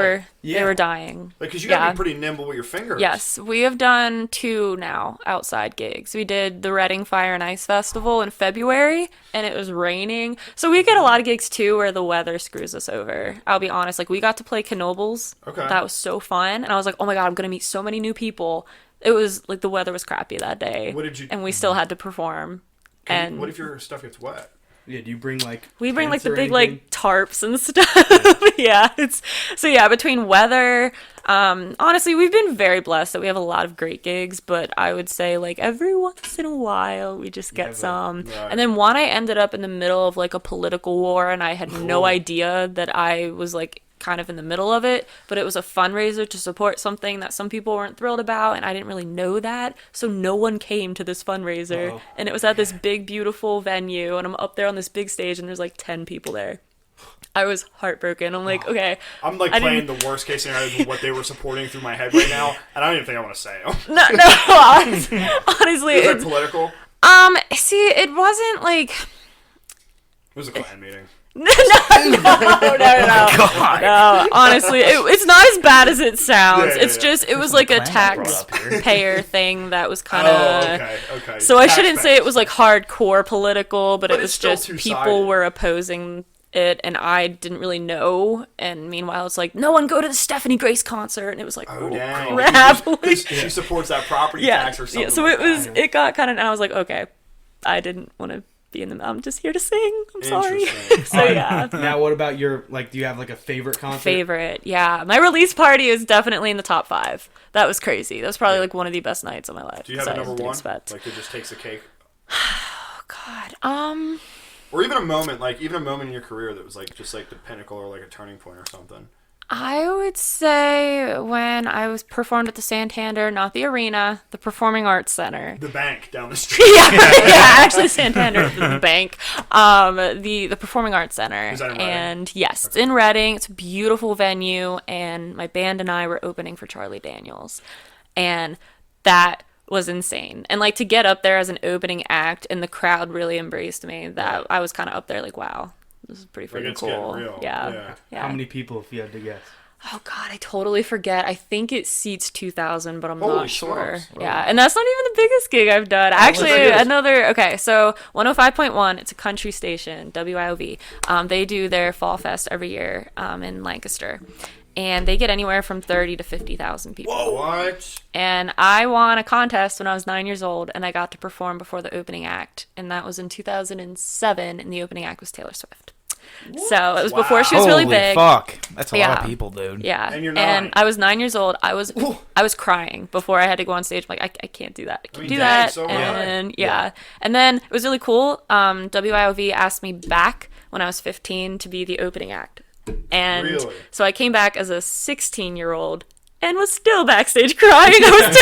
B: play?
D: were dying.
B: Like, cause you gotta
D: yeah.
B: be pretty nimble with your fingers.
D: Yes, we have done 2 now outside gigs. We did the Reading Fire and Ice Festival in February, and it was raining. So we get a lot of gigs too where the weather screws us over. I'll be honest, like we got to play Knoebels.
B: Okay.
D: That was so fun, and I was like, oh my god, I'm gonna meet so many new people. It was like the weather was crappy that day.
B: What did you-
D: And we still had to perform. And
B: What if your stuff gets wet?
C: Yeah, do you bring like
D: we bring like
C: tents
D: the
C: or
D: big
C: anything?
D: like tarps and stuff. Yeah, between weather, honestly, we've been very blessed that we have a lot of great gigs, but I would say like every once in a while we just get some.
B: Right.
D: And then one I ended up in the middle of like a political war, and I had no idea that I was like kind of in the middle of it, but it was a fundraiser to support something that some people weren't thrilled about, and I didn't really know that, so no one came to this fundraiser.
C: Uh-oh.
D: And it was at this big beautiful venue, and I'm up there on this big stage and there's like 10 people there. I was heartbroken. I'm like, okay.
B: I'm like
D: I
B: playing
D: didn't-
B: the worst case scenario of what they were supporting through my head right now, and I don't even think I want to say them.
D: No, honestly,
B: Is it political?
D: see, it wasn't like,
B: It was a Klan meeting.
D: No. Honestly, it's not as bad as it sounds.
B: Yeah,
D: it's just it was like a taxpayer thing that was kind of.
B: Okay.
D: So I shouldn't say it was like hardcore political, but it was just
B: two-sided.
D: people were opposing it, and I didn't really know. And meanwhile, it's like no one go to the Stephanie Grace concert, and it was like
B: Dang.
D: crap.
B: Because she supports that property tax or something.
D: Yeah. So it got kind of, and I was like, okay, I didn't want to be in them. I'm just here to sing. I'm sorry. So yeah.
C: Now, what about your do you have like a favorite concert?
D: Yeah. My release party is definitely in the top 5. That was crazy. That was probably like one of the best nights of my life.
B: Do you have a number 1?
D: Expect.
B: Like it just takes the cake.
D: Oh God.
B: Or even a moment in your career that was like just like the pinnacle or like a turning point or something.
D: I would say when I was performed at the Santander, not the arena, the Performing Arts Center.
B: The bank down the street.
D: yeah, actually Santander, the bank. The Performing Arts Center.
B: Is that in Reading?
D: And yes, it's in Reading. It's a beautiful venue, and my band and I were opening for Charlie Daniels. And that was insane. And like to get up there as an opening act and the crowd really embraced me, that I was kind of up there like, wow. This is pretty freaking cool.
B: Real.
D: Yeah.
C: How many people, if you had to guess?
D: Oh God, I totally forget. I think it seats 2,000, but I'm
B: Holy
D: not sure.
B: smokes.
D: Yeah, and that's not even the biggest gig I've done. Actually, so 105.1, it's a country station, WIOV. They do their Fall Fest every year in Lancaster. And they get anywhere from 30 to 50,000 people.
B: Whoa, what?
D: And I won a contest when I was 9 years old, and I got to perform before the opening act. And that was in 2007, and the opening act was Taylor Swift. What? So it was before she was really big.
A: Fuck. That's a lot of people, dude.
D: Yeah.
B: And you're 9.
D: And I was 9 years old. I was crying before I had to go on stage. I'm like, I can't do that. I can't do that.
B: So
D: and And then it was really cool. WIOV asked me back when I was 15 to be the opening act. And so I came back as a 16-year-old and was still backstage crying. I was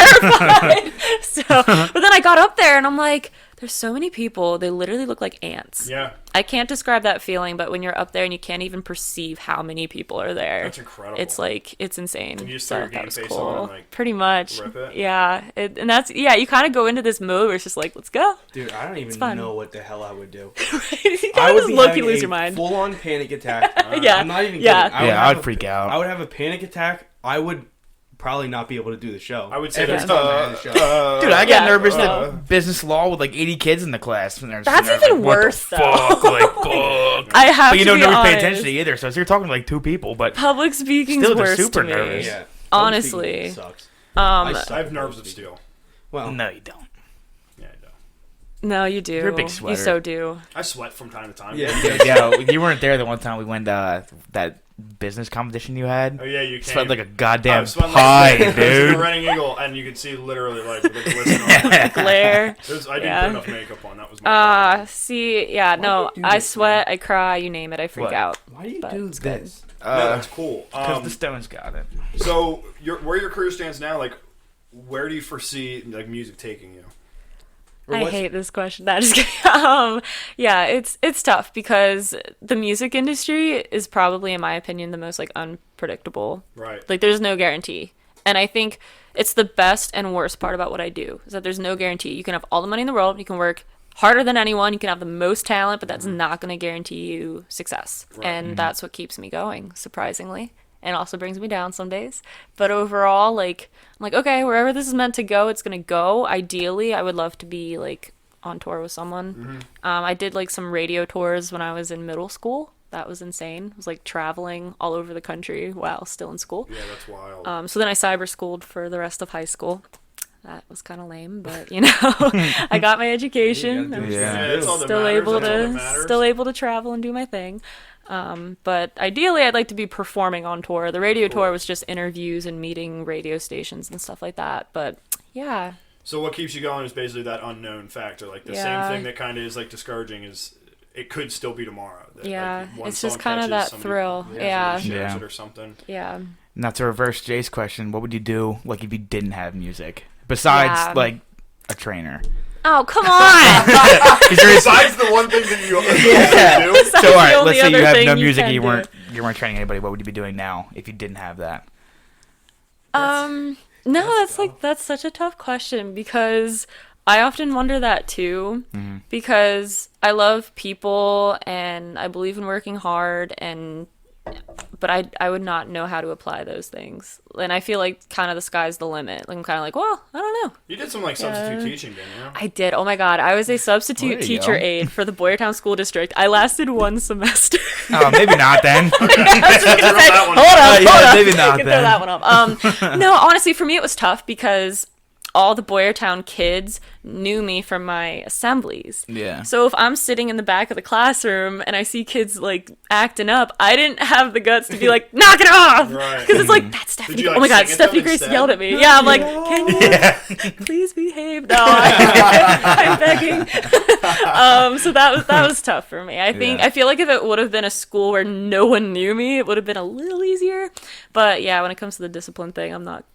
D: terrified. But then I got up there and I'm like, there's so many people. They literally look like ants.
B: Yeah.
D: I can't describe that feeling, but when you're up there and you can't even perceive how many people are there.
B: That's incredible.
D: It's like, it's insane.
B: And you just throw your game face on and like
D: pretty much.
B: rip it?
D: Yeah. And that's, you kind of go into this mode where it's just like, let's go.
C: Dude, I don't even know what the hell I would do.
D: You kind of just low-key lose your mind.
C: Full-on panic attack.
D: Yeah.
C: I'm not even kidding.
A: I would freak out.
C: I would have a panic attack. I would probably not be able to do the show.
B: I would say
C: there's
B: dude,
A: I got nervous at business law with like 80 kids in the class. And
D: that's even worse, though.
A: Fuck, fuck.
D: I have
A: but you
D: to
A: don't
D: be
A: never pay
D: honest.
A: attention to either, so you're talking to like 2 people, but
D: public speaking's
A: still, they're
D: worse
A: super
D: to me.
A: nervous.
C: Yeah.
D: Honestly.
C: Sucks.
B: I have nerves of steel.
C: Well,
A: no, you don't.
B: Yeah, I don't.
D: No, you do.
A: You're a big sweater.
D: You so do.
B: I sweat from time to time.
A: Yeah, you weren't there the one time we went that business competition you had.
B: Oh yeah, you
A: Sweat
B: came.
A: like a goddamn
B: pie,
A: pie, dude.
B: The Reading Eagle, and you could see literally like the glisten on
D: Glare.
B: I didn't put enough makeup on. That was my
D: no, I sweat, I cry, you name it, I freak out.
C: Why do you do this?
B: no, that's cool.
A: Because the Stones got it.
B: So where your career stands now, like, where do you foresee like music taking you?
D: I hate this question. That is yeah, it's tough because the music industry is probably, in my opinion, the most like unpredictable.
B: Right.
D: Like there's no guarantee. And I think it's the best and worst part about what I do is that there's no guarantee. You can have all the money in the world, you can work harder than anyone, you can have the most talent, but that's not going to guarantee you success. Right. And that's what keeps me going, surprisingly. And also brings me down some days. But overall, like, I'm like, okay, wherever this is meant to go, it's going to go. Ideally, I would love to be, like, on tour with someone. Mm-hmm. I did, like, some radio tours when I was in middle school. That was insane. It was, like, traveling all over the country while still in school.
B: Yeah, that's wild.
D: So then I cyber-schooled for the rest of high school. That was kind of lame, but, you know, I got my education.
B: That's all that
D: Still able to travel and do my thing. But ideally, I'd like to be performing on tour. The radio tour was just interviews and meeting radio stations and stuff like that. But yeah.
B: So what keeps you going is basically that unknown factor. Like the same thing that kind of is like discouraging is it could still be tomorrow.
D: Yeah,
B: like,
D: it's just kind of that thrill.
B: Yeah. It or something.
D: Yeah.
A: Not to reverse Jay's question, what would you do like if you didn't have music besides like a trainer?
D: Oh, come on!
B: Besides the one thing that you do.
A: So all right, let's say you have no music and you weren't training anybody. What would you be doing now if you didn't have that?
D: No, that's such a tough question because I often wonder that too, because I love people and I believe in working hard, but I would not know how to apply those things. And I feel like kind of the sky's the limit. Like I'm kind of like, well, I don't know.
B: You did some like substitute teaching, didn't you?
D: I did. Oh my God. I was a substitute teacher aide for the Boyertown School District. I lasted 1 semester.
A: Oh, maybe not then.
D: Hold on.
A: Maybe not
D: Throw
A: then.
D: that one up. No, honestly, for me it was tough because all the Boyertown kids knew me from my assemblies.
A: Yeah.
D: So if I'm sitting in the back of the classroom and I see kids like acting up, I didn't have the guts to be like, knock it off!
B: Right.
D: Because it's like, that's Stephanie.
B: Like,
D: oh my God,
B: sing it
D: Stephanie
B: to them
D: Grace
B: instead?
D: yelled at me. Yeah, I'm like, can you please behave? No, I'm begging. So that was tough for me. I feel like if it would have been a school where no one knew me, it would have been a little easier. But yeah, when it comes to the discipline thing, I'm not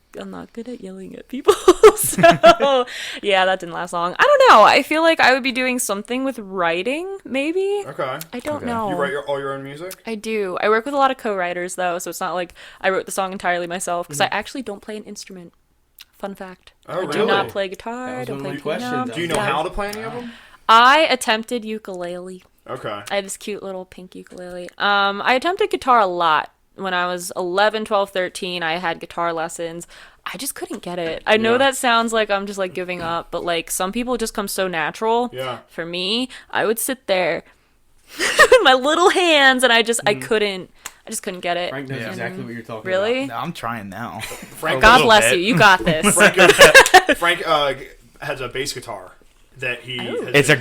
D: good at yelling at people. So yeah, that didn't last long. I don't know. I feel like I would be doing something with writing, maybe.
B: Okay.
D: I don't know.
B: You write all your own music?
D: I do. I work with a lot of co-writers though, so it's not like I wrote the song entirely myself because I actually don't play an instrument. Fun fact.
B: Oh,
D: I
B: really?
D: do not play guitar. I don't play piano.
B: Do you know how to play any of them?
D: I attempted ukulele.
B: Okay.
D: I have this cute little pink ukulele. I attempted guitar a lot. When I was 11, 12, 13, I had guitar lessons. I just couldn't get it. I know that sounds like I'm just like giving up, but like some people just come so natural.
B: Yeah.
D: For me, I would sit there with my little hands and I just couldn't get it.
C: Frank knows exactly what you're talking
D: Really?
C: about.
A: No, I'm trying now.
B: Frank,
D: God bless you. You got this.
B: Frank has a bass guitar that he.
A: It's a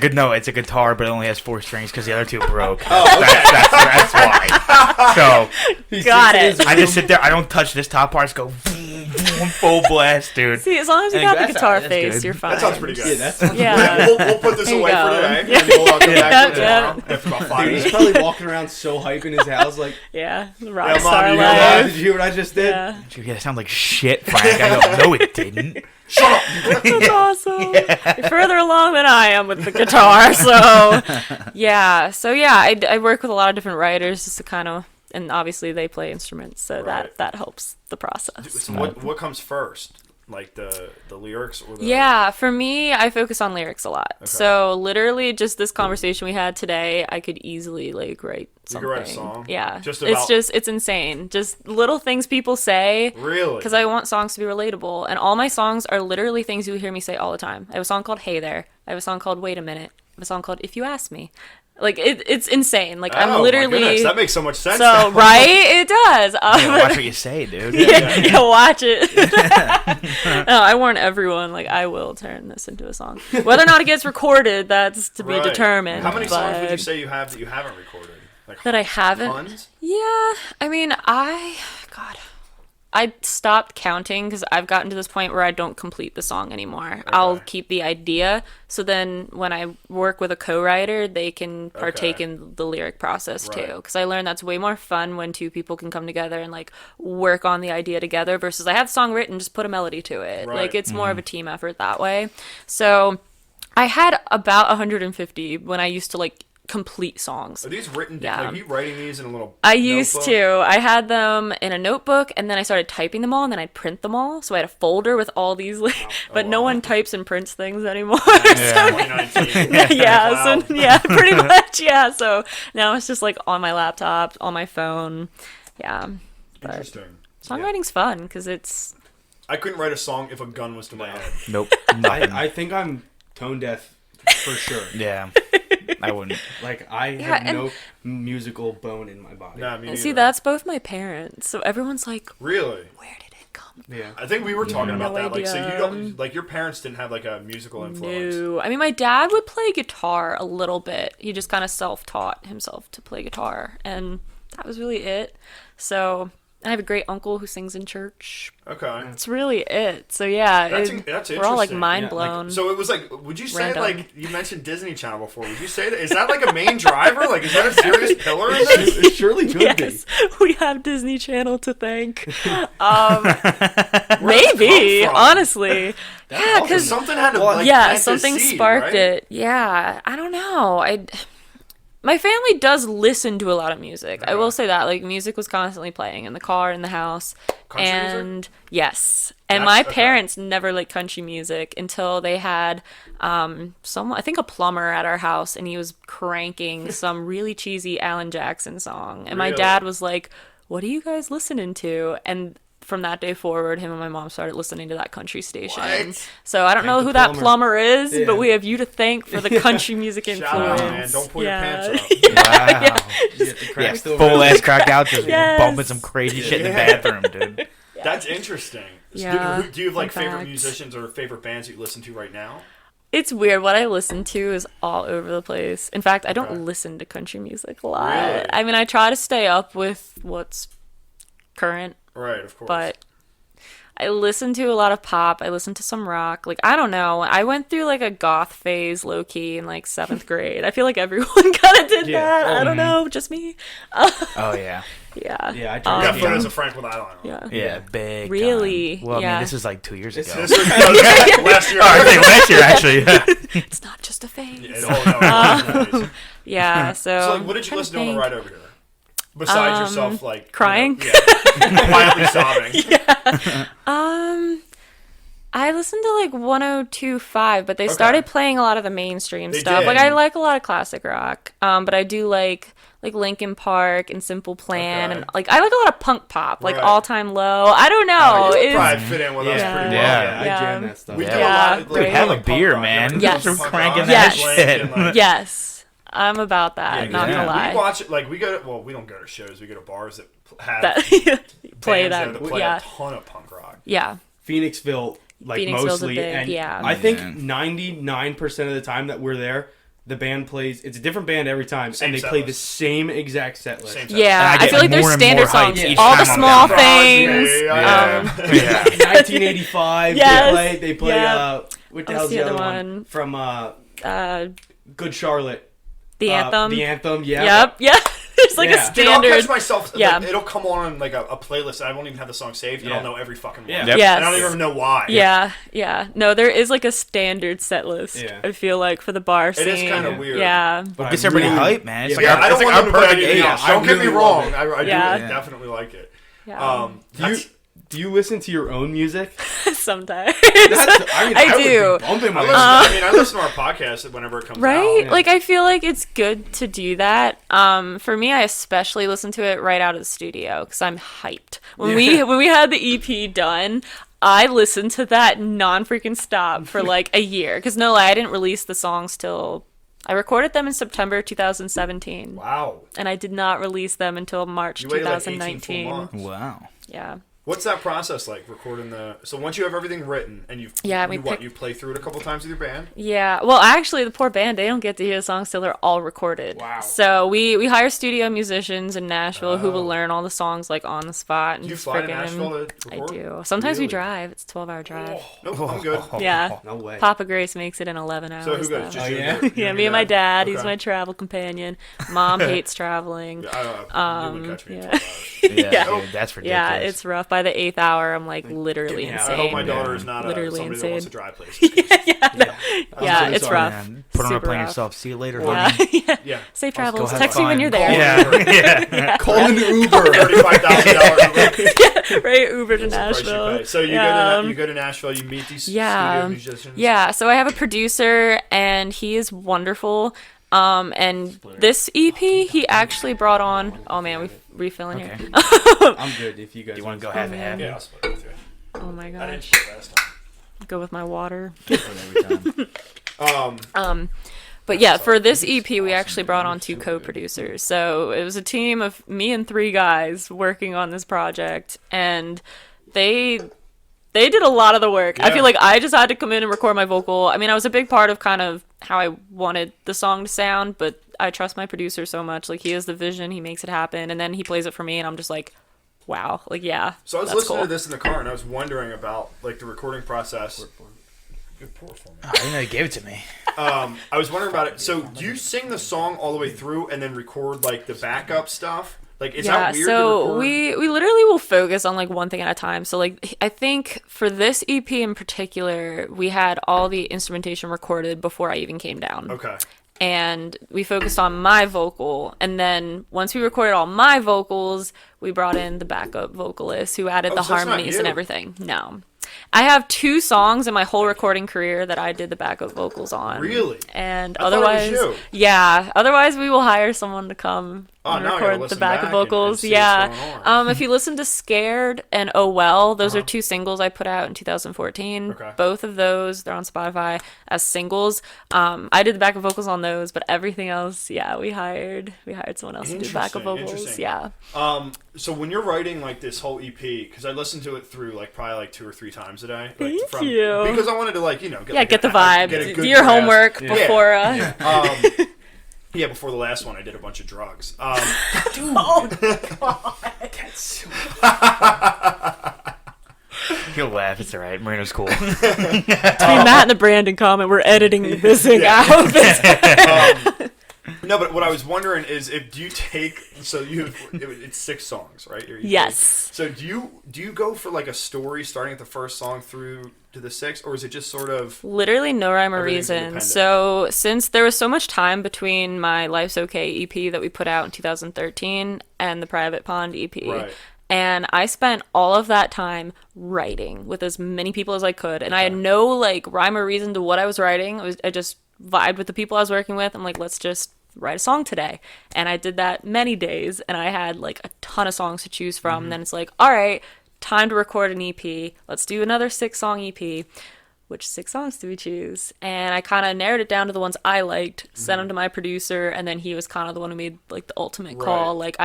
A: guitar, but it only has 4 strings because the other 2 broke.
B: Oh, okay.
A: That's why. So
D: Got it.
A: I just sit there. I don't touch this top part. Just go full blast, dude.
D: See, as long as you
A: I think
D: got the
A: that's-
D: guitar
A: that's
D: face,
A: good.
D: you're fine.
B: That sounds pretty good.
C: Yeah, that sounds
D: Yeah.
B: We'll put this
D: There you
B: away
D: go.
B: for today.
D: Yeah.
B: And we'll come back to it
D: Yeah.
B: tomorrow. After about 5
C: Dude,
B: minutes.
C: he's probably walking around so hype in his house, like,
D: Yeah, the
B: Yeah,
D: rock
B: Mom,
D: star
B: you know
D: life.
C: did you hear what I just did?
D: Yeah.
A: Yeah, that sounds like shit, Frank. I go, no, it didn't.
D: That's awesome. You're further along than I am with the guitar, so yeah. I work with a lot of different writers just to kind of, and obviously they play instruments, so
B: Right.
D: that helps the process.
B: So what comes first? Like the lyrics or the...
D: Yeah, for me, I focus on lyrics a lot. So literally, just this conversation we had today, I could easily like write something.
B: You could write a song?
D: Yeah,
B: Just
D: it's insane. Just little things people say.
B: Really?
D: Because I want songs to be relatable, and all my songs are literally things you hear me say all the time. I have a song called "Hey There." I have a song called "Wait a Minute." I have a song called "If You Ask Me." Like it's insane. Like I'm
B: My
D: literally.
B: goodness, that makes so much sense.
D: So
B: now.
D: right, it does.
A: Yeah, watch what you say, dude.
D: Yeah, watch it. No, I warn everyone, like, I will turn this into a song. Whether or not it gets recorded, that's to be
B: Right.
D: determined.
B: How many songs would you
D: but-
B: say you have that you haven't recorded? Like
D: That I haven't?
B: tons?
D: Yeah, I mean, I stopped counting because I've gotten to this point where I don't complete the song anymore. I'll keep the idea, so then when I work with a co-writer, they can partake in the lyric process too. Because I learned that's way more fun when 2 people can come together and like work on the idea together versus I have the song written, just put a melody to it.
B: Right.
D: Like it's more of a team effort that way. So I had about 150 when I used to like complete songs.
B: Are these written down?
D: Yeah.
B: Like, are you writing these in a little
D: I used
B: notebook?
D: to. I had them in a notebook, and then I started typing them all, and then I'd print them all. So I had a folder with all these, but no one types and prints things anymore.
A: Yeah.
B: 2019.
D: Yeah,
B: Wow.
D: so yeah, pretty much, yeah. So now it's just like on my laptop, on my phone. Yeah. But
B: Interesting.
D: songwriting's fun because it's.
B: I couldn't write a song if a gun was to my head.
A: Nope. Nothing.
C: I think I'm tone deaf for sure.
A: Yeah. I wouldn't.
C: Like, I
D: Yeah,
C: have no musical bone in my body.
B: Nah, me
D: And see,
B: neither.
D: that's both my parents. So everyone's like,
B: Really?
D: where did it come
C: Yeah.
B: I think we were talking about
D: No
B: that. Like, so you
D: idea.
B: don't like your parents didn't have like a musical influence.
D: No. I mean, my dad would play guitar a little bit. He just kind of self-taught himself to play guitar, and that was really it. So I have a great uncle who sings in church.
B: Okay.
D: That's really it. So yeah,
B: That's
D: we're all like
B: interesting.
D: mind
C: Yeah, like,
D: blown.
B: So it was like, would you say
D: Random.
B: like you mentioned Disney Channel before? Would you say that is that like a main driver? Like, is that a serious pillar in this?
C: It surely could
D: yes, we have Disney Channel to thank.
B: Where'd
D: Maybe,
B: it come from?
D: honestly. Yeah,
C: awesome.
D: because
B: Something had to like
D: yeah,
B: plant this
D: something
B: seed,
D: sparked
B: right?
D: it. Yeah, I don't know. My family does listen to a lot of music.
B: Okay.
D: I will say that. Like, music was constantly playing in the car, in the house.
B: Country
D: and
B: music?
D: Yes. And
B: That's-
D: my
B: okay.
D: parents never liked country music until they had someone, I think a plumber at our house, and he was cranking some really cheesy Alan Jackson song. And my
B: Really?
D: dad was like, "What are you guys listening to?" And from that day forward, him and my mom started listening to that country station.
B: What?
D: So I don't know
C: the
D: who that
C: plumber.
D: plumber is,
C: Yeah.
D: but we have you to thank for the country music
B: Shout
D: influence.
B: out, man. Don't pull
D: Yeah.
B: your pants up.
A: Wow.
C: You get the
A: Yeah,
C: cracks over
A: full
C: it.
A: ass cracked out, just
D: Yes.
A: bumping some crazy shit in the bathroom, dude.
B: That's interesting.
D: Yeah.
B: Do you have like
D: Fun
B: favorite
D: fact.
B: musicians or favorite bands that you listen to right now?
D: It's weird. What I listen to is all over the place. In fact, I don't
B: Okay.
D: listen to country music a lot.
B: Really?
D: I mean, I try to stay up with what's current,
B: Right, of course.
D: but I listen to a lot of pop. I listen to some rock. Like, I don't know. I went through like a goth phase low key in like 7th grade. I feel like everyone kind of did
C: Yeah.
D: that. I don't know. Just me.
A: Oh yeah,
D: Yeah.
C: Yeah, I
B: yeah,
C: tried.
B: photos of Frank with eyeliner.
D: Yeah.
A: yeah, big.
D: Really?
A: Time. Well, I
D: Yeah.
A: mean, this was like 2 years ago.
B: This was last year.
A: I think last year actually.
D: It's not just a phase.
B: Yeah, oh, no,
D: Yeah. So,
B: So, like, what did you
D: trying
B: listen to on the
D: think.
B: ride over here? Besides yourself, like
D: crying?
B: you know, yeah, quietly sobbing.
D: I listened to like 102.5, but they started playing a lot of the mainstream
B: They
D: stuff.
B: did.
D: Like, I like a lot of classic rock, but I do like Linkin Park and Simple Plan,
B: Okay.
D: and like I like a lot of punk pop, like
B: Right.
D: All Time Low. I don't know.
B: You
D: It's-
B: probably fit in with us
C: Yeah.
B: pretty well.
A: Yeah.
C: I
D: Yeah.
C: jam that stuff.
B: We do a
D: Yeah,
B: lot of,
D: right.
A: Have a
B: punk
A: beer,
B: rock,
A: man.
B: you know,
D: Yes.
B: punk rock,
A: Cranking
D: that
B: Blink,
A: shit.
B: and, like,
D: yes, I'm about that.
C: Yeah,
D: not
C: yeah.
D: gonna lie.
B: We watch it like we go to, well, we don't go to shows. We go to bars that have
D: That play
B: bands there
D: that.
B: that play
D: Yeah,
B: a ton of punk rock.
D: yeah.
C: Phoenixville, like
D: Phoenixville's a
C: mostly,
D: big-
C: and
D: yeah.
C: I think
A: Yeah.
C: 99% of the time that we're there, the band plays. It's a different band every time,
B: Same
C: and they
B: set
C: play
B: list.
C: the same exact set list.
B: Same set.
D: Yeah,
A: And I
D: I
A: get
D: feel like
A: more
D: there's
A: and
D: standard
A: more hyped
D: songs.
A: each
D: All the
A: time I'm
D: small
A: down.
D: things.
B: Yeah.
A: Yeah.
C: 1985.
D: Yes.
C: They play.
D: Yeah.
C: What the
D: What's
C: hell's
D: the
C: the
D: other
C: other
D: one?
C: one from
D: Uh,
C: Good Charlotte?
D: the anthem.
C: The anthem. Yeah.
D: Yep. Yeah. There's like
C: Yeah.
D: a
B: Dude, I'll
D: standard.
B: catch myself.
D: Yeah.
B: Like, it'll come on like a playlist, and I won't even have the song saved, and
C: Yeah.
B: I'll know every fucking one.
C: Yeah.
A: Yep.
D: Yes.
B: And I don't even know why.
D: Yeah, yeah. No, there is like a standard set list.
C: Yeah.
D: I feel like for the bar
B: It
D: scene.
B: is kind of weird.
D: Yeah.
C: But
A: Gets
C: I
A: everybody
C: really-
A: hyped, man. It's
C: Yeah,
A: like
B: Yeah,
A: our,
B: I
A: it's
B: don't
A: like
B: want
A: our
B: them to play
A: perfect
B: anything
A: age.
B: else.
C: I
B: Don't get
C: really
B: me
C: love
B: wrong.
C: it.
B: I
D: Yeah.
B: do definitely like it.
D: Yeah.
C: Do you listen to your own music?
D: Sometimes.
C: I
D: do.
C: Would be bumping my
B: I listen to our podcast whenever it comes
D: Right?
B: out.
D: Like, I feel like it's good to do that. For me, I especially listen to it right out of the studio because I'm hyped. When we had the EP done, I listened to that non-freaking stop for like a year. Because no lie, I didn't release the songs till... I recorded them in September 2017.
B: Wow.
D: And I did not release them until March
B: You waited like 18
D: 2019.
B: full months.
A: Wow.
D: Yeah.
B: What's that process like, recording the... So once you have everything written, and you play through it a couple times with your band?
D: Yeah. Well, actually, the poor band, they don't get to hear the songs till they're all recorded.
C: Wow.
D: So we hire studio musicians in Nashville who will learn all the songs like on the spot. And
B: Do you
D: just
B: fly to
D: freaking-
B: Nashville to
D: I
B: record?
D: do. Sometimes we
C: Really?
D: drive. It's a 12-hour drive.
B: Nope, I'm good.
D: Yeah.
C: No way.
D: Papa Grace makes it in 11 hours.
B: So who
D: though.
B: goes? Just
C: Oh,
B: you
C: yeah?
B: and your-
D: Yeah,
B: you
D: me and my dad. He's
B: Okay.
D: my travel companion. Mom hates traveling.
B: I you would catch me in
D: yeah.
B: 12 hours.
A: Yeah,
D: Yeah.
A: dude, that's ridiculous.
D: Yeah, it's rough. By the 8th hour, I'm like literally
C: Yeah, I
D: insane.
B: I hope my daughter is not
D: Literally
B: somebody that wants
D: insane.
B: to drive places.
D: Yeah,
C: so
D: it's
C: sorry,
D: rough.
A: Man, put on a
D: Super
A: plane
D: rough.
A: yourself. See you later,
D: Yeah.
A: honey.
D: Yeah.
B: Yeah.
D: Safe
A: Go
D: travels.
A: have
D: Text me when
A: fun.
D: you're there.
A: Yeah.
C: Call an Uber.
B: $35,000.
D: Right, Uber to
B: That's the price you
D: Nashville.
B: pay. So you go to Nashville, you meet these studio musicians.
D: Yeah, so I have a producer, and he is wonderful. And this EP, he actually brought on. Oh man, we refilling here.
C: I'm good if you guys.
A: Do you want to go half and half?
B: Yeah, I'll split it with you.
D: Oh my
B: I didn't
D: gosh,
B: share last time.
D: go with my water.
A: Every time.
D: But yeah, for this EP, we actually brought on 2 co-producers. So it was a team of me and 3 guys working on this project, and they did a lot of the work. I
B: Yeah.
D: feel like I just had to come in and record my vocal. I mean, I was a big part of kind of how I wanted the song to sound, but I trust my producer so much. Like, he has the vision, he makes it happen, and then he plays it for me, and I'm just like, wow, like, yeah.
B: So I was
D: that's
B: listening
D: cool.
B: to this in the car, and I was wondering about like the recording process. Good pour for me.
A: I didn't know you gave it to me.
B: I was wondering about it. So do you sing the song all the way through and then record like the backup stuff? Like, is that weird to
D: so
B: record?
D: we literally will focus on like one thing at a time. So like I think for this EP in particular, we had all the instrumentation recorded before I even came down.
B: Okay.
D: and we focused on my vocal. And then once we recorded all my vocals, we brought in the backup vocalist who added the
B: so that's not
D: harmonies and
B: you.
D: everything. No. I have 2 songs in my whole recording career that I did the backup vocals on.
B: Really?
D: And
B: I thought it was
D: otherwise,
B: you.
D: yeah. Otherwise, we will hire someone to come and
B: now I gotta
D: record the
B: listen
D: backup
B: back
D: vocals.
B: and see what's going on.
D: If you listen to "Scared" and "Oh Well," those are 2 singles I put out in 2014.
B: Okay.
D: Both of those, they're on Spotify as singles. I did the backup vocals on those, but everything else, yeah, we hired someone else to do backup vocals.
B: Interesting.
D: Yeah.
B: So when you're writing like this whole EP, because I listened to it through like probably like 2 or 3 times a day. Like,
D: Thank you.
B: Because I wanted to like
D: Get the vibe.
B: get a
D: Do
B: good
D: your
B: grasp.
D: homework
B: Yeah.
D: before.
B: Yeah, before the last one, I did a bunch of drugs.
A: He'll laugh. It's all right. Marino's cool.
D: Between Matt and the Brandon comment, we're editing this thing out.
B: No, but what I was wondering is do you take it's 6 songs, right? Your EP?
D: Yes.
B: So do you go for like a story starting at the first song through to the 6th, or is it just sort of
D: Literally no rhyme or
B: Everything's
D: reason.
B: independent.
D: So since there was so much time between my Life's Okay EP that we put out in 2013 and the Private Pond EP,
B: Right.
D: and I spent all of that time writing with as many people as I could, and I had no like rhyme or reason to what I was writing. I just vibed with the people I was working with. I'm like, let's just write a song today. And I did that many days, and I had like a ton of songs to choose from. And then it's like, all right, time to record an EP. Let's do another 6-song EP. Which 6 songs do we choose? And I kind of narrowed it down to the ones I liked, sent them to my producer, and then he was kind of the one who made like the ultimate call.
B: Right.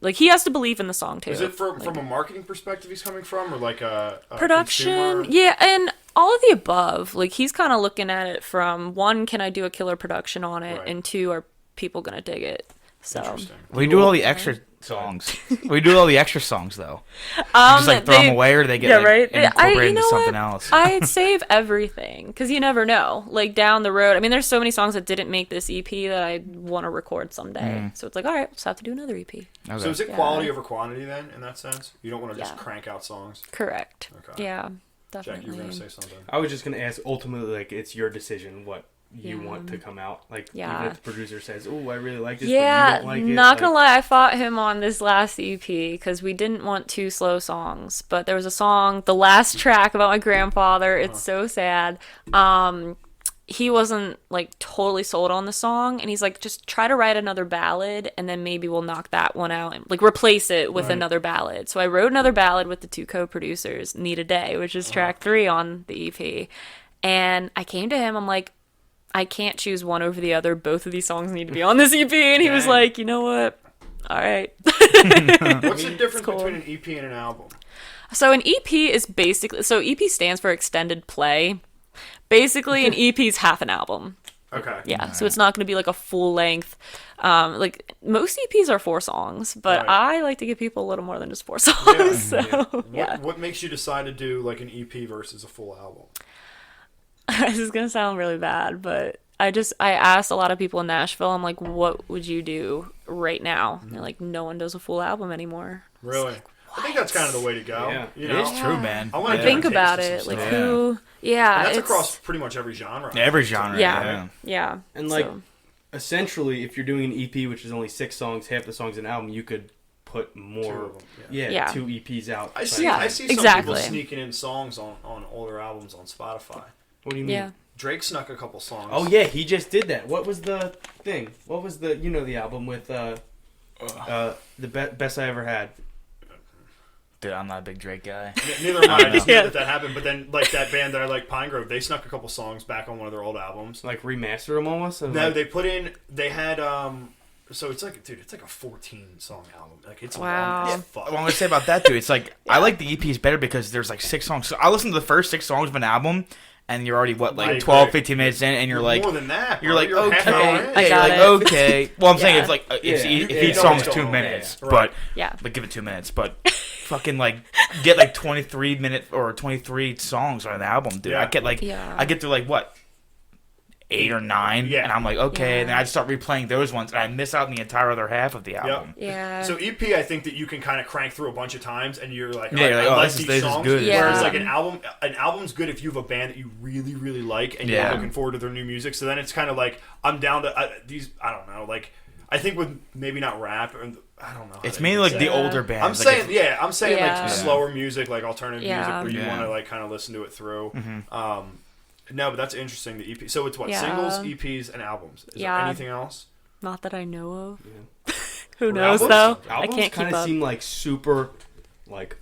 D: Like he has to believe in the song too.
B: is it from a marketing perspective he's coming from, or like a
D: Production?
B: consumer?
D: Yeah, and all of the above. Like he's kind of looking at it from 1, can I do a killer production on it?
B: Right.
D: And 2, are people gonna dig it? So
B: Interesting.
A: We do all the extra songs. We do all the extra songs though. Just like throw them away, or they get incorporated into something else.
D: I'd save everything because you never know. Like down the road, I mean, there's so many songs that didn't make this EP that I want to record someday. So it's like, all right, let's have to do another EP.
A: Okay.
B: So is it quality over quantity then, in that sense? You don't want to just
D: Yeah.
B: crank out songs?
D: Correct.
B: Okay.
D: Yeah,
B: Jack, you were
D: definitely.
B: going to say something.
C: I was just gonna ask. Ultimately, like it's your decision what you
D: Yeah.
C: want to come out. Like
D: Yeah.
C: even if the producer says, "Oh, I really like this," but
D: Yeah,
C: you don't like it.
D: not gonna lie, I fought him on this last EP because we didn't want 2 slow songs. But there was a song, the last track about my grandfather. It's so sad. He wasn't like totally sold on the song, and he's like, just try to write another ballad, and then maybe we'll knock that one out and like replace it with another ballad. So I wrote another ballad with the 2 co-producers, Need a Day, which is track 3 on the EP. And I came to him, I'm like, I can't choose one over the other. Both of these songs need to be on this EP. And he was
B: Dang.
D: like, you know what? All right.
B: What's the difference
D: cool.
B: between an EP and an album?
D: So an EP is basically, so EP stands for extended play. Basically, an EP is half an album.
B: Okay.
D: Yeah. So it's not going to be like a full length. Like most EPs are 4 songs, but
B: Right.
D: I like to give people a little more than just 4 songs. So yeah.
B: What makes you decide to do like an EP versus a full album?
D: This is gonna sound really bad, but I asked a lot of people in Nashville, I'm like, what would you do right now? And they're like, no one does a full album anymore.
B: Really? I think that's kind of the way to go.
C: Yeah.
B: You
A: It
B: know?
A: is true, man.
B: I wanna
A: Yeah.
B: get
D: Think
B: a taste
D: about
B: of some
D: it.
B: stuff.
D: Like
A: Yeah.
D: who? Yeah,
B: And that's
D: it's
B: across pretty much every genre.
A: Every genre.
D: Yeah. Yeah.
C: And like,
D: So,
C: essentially, if you're doing an EP, which is only 6 songs, half the songs an album, you could put more.
B: 2 of them, yeah.
D: Yeah.
C: 2 EPs out.
B: I see.
D: Yeah,
B: I see some
D: exactly.
B: people sneaking in songs on older albums on Spotify.
C: What do you mean?
D: yeah.
B: Drake snuck a couple songs.
C: Oh yeah, he just did that. What was the thing? What was the the album with the best I ever had?
A: Dude, I'm not a big Drake guy.
B: Neither am I. I just
D: Yeah.
B: knew that happened. But then, like that band that I like, Pine Grove, they snuck a couple songs back on one of their old albums.
C: Like remaster them almost.
B: No,
C: Like,
B: they put in. They had. So it's like, dude, it's like a 14-song album. Like it's
D: Wow.
B: long
D: Yeah.
B: as fuck.
A: What I'm gonna say about that, dude, it's like I like the EPs better because there's like 6 songs. So I listen to the first 6 songs of an album, and you're already
B: I
A: like
B: agree.
A: 12, 15 minutes in, and you're like,
B: more than that.
A: you're
B: bro.
A: like,
B: You're half an
A: okay,
B: hour in.
D: I
A: yeah,
D: got
A: you're
D: it.
A: like, okay. Well, I'm saying
D: Yeah.
A: it's like if
C: Yeah.
A: each
B: Yeah.
A: song's
B: Yeah.
A: 2
B: Yeah.
A: minutes,
B: Right.
A: but
D: Yeah.
A: like give it 2 minutes, but fucking like get like 23 minute or 23 songs on an album, dude.
B: Yeah.
A: I get like
D: Yeah.
A: I get through like what 8 or 9,
B: Yeah.
A: and I'm like, okay,
D: Yeah.
A: and then I start replaying those ones, and I miss out on the entire other half of the album.
D: Yeah.
B: So EP, I think that you can kind of crank through a bunch of times, and you're like,
A: Yeah, you're like,
B: I
A: oh,
B: like
A: this is
B: these songs.
A: good.
D: Yeah.
B: Whereas like an album's good if you have a band that you really, really like, and you're
A: Yeah.
B: looking forward to their new music. So then it's kind of like I'm down to these. I don't know. Like I think with maybe not rap, or I don't know. how
A: It's
B: to
A: mainly like
B: say
A: the
B: it.
A: older bands.
B: I'm
A: like
B: saying, I'm saying
D: Yeah.
B: like slower music, like alternative music,
D: Yeah.
B: where you
A: Yeah.
B: want to like kind of listen to it through.
A: Mm-hmm.
B: No, but that's interesting. The EP. So it's what,
D: Yeah.
B: singles, EPs, and albums. Is there anything else?
D: Not that I know of. Who
B: Or
D: knows
B: albums?
D: though? I
C: Albums
D: can't
C: kind
D: keep
C: of
D: up.
C: seem like super, like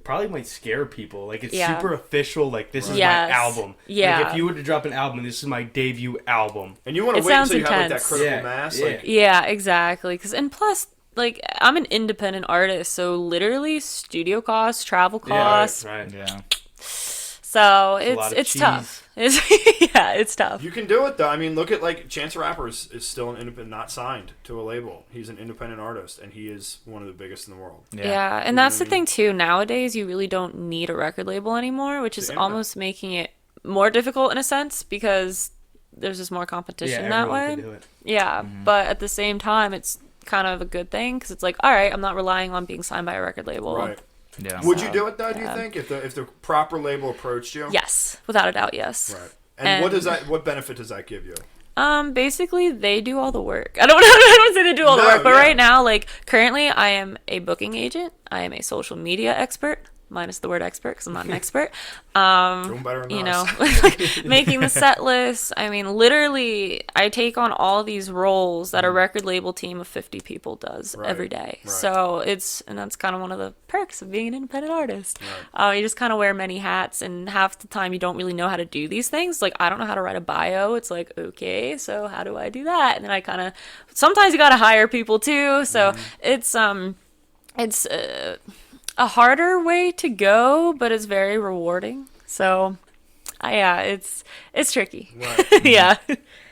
C: probably might scare people. Like it's
D: Yeah.
C: super official. Like this is
D: Yes.
C: my album.
D: Yeah.
C: Like if you were to drop an album, this is my debut album.
B: And you want
D: It
B: to wait
D: sounds
B: until you have like that
D: intense.
B: critical
C: Yeah.
B: mass.
C: Yeah.
B: Like,
D: Yeah, exactly. And plus, like, I'm an independent artist, so literally studio costs, travel costs.
C: Right.
A: Yeah.
D: So
C: It's a lot of
D: it's
C: cheese.
D: tough. It's tough.
B: you can do it though. I mean, look at like Chance the Rapper is still an independent, not signed to a label. He's an independent artist, and he is one of the biggest in the world.
D: Yeah, and that's the thing too. Nowadays, you really don't need a record label anymore, which is
B: Yeah.
D: almost making it more difficult in a sense because there's just more
C: Yeah,
D: competition that
C: everyone
D: way.
C: can do it.
D: Yeah, but at the same time, it's kind of a good thing because it's like, all right, I'm not relying on being signed by a record label.
B: Right.
A: Yeah.
B: Would you
D: So,
B: do it though? Do you
D: yeah.
B: think if the proper label approached you?
D: Yes, without a doubt, yes.
B: Right. And what
D: And-
B: does that? What benefit does that give you?
D: Basically, they do all the work. I don't say they do all the
B: No,
D: work, but
B: yeah.
D: right now, like, currently, I am a booking agent. I am a social media expert, minus the word expert, because I'm not an expert.
B: Doing better than
D: You
B: us.
D: know, making the set list. I mean, literally, I take on all these roles that a record label team of 50 people does
B: Right,
D: every day.
B: right.
D: So and that's kind of one of the perks of being an independent artist.
B: Right.
D: You just kind of wear many hats, and half the time you don't really know how to do these things. Like, I don't know how to write a bio. It's like, okay, so how do I do that? And then I kind of, sometimes you got to hire people too. So it's a harder way to go, but it's very rewarding. So, yeah, it's tricky.
B: Right.
D: Yeah,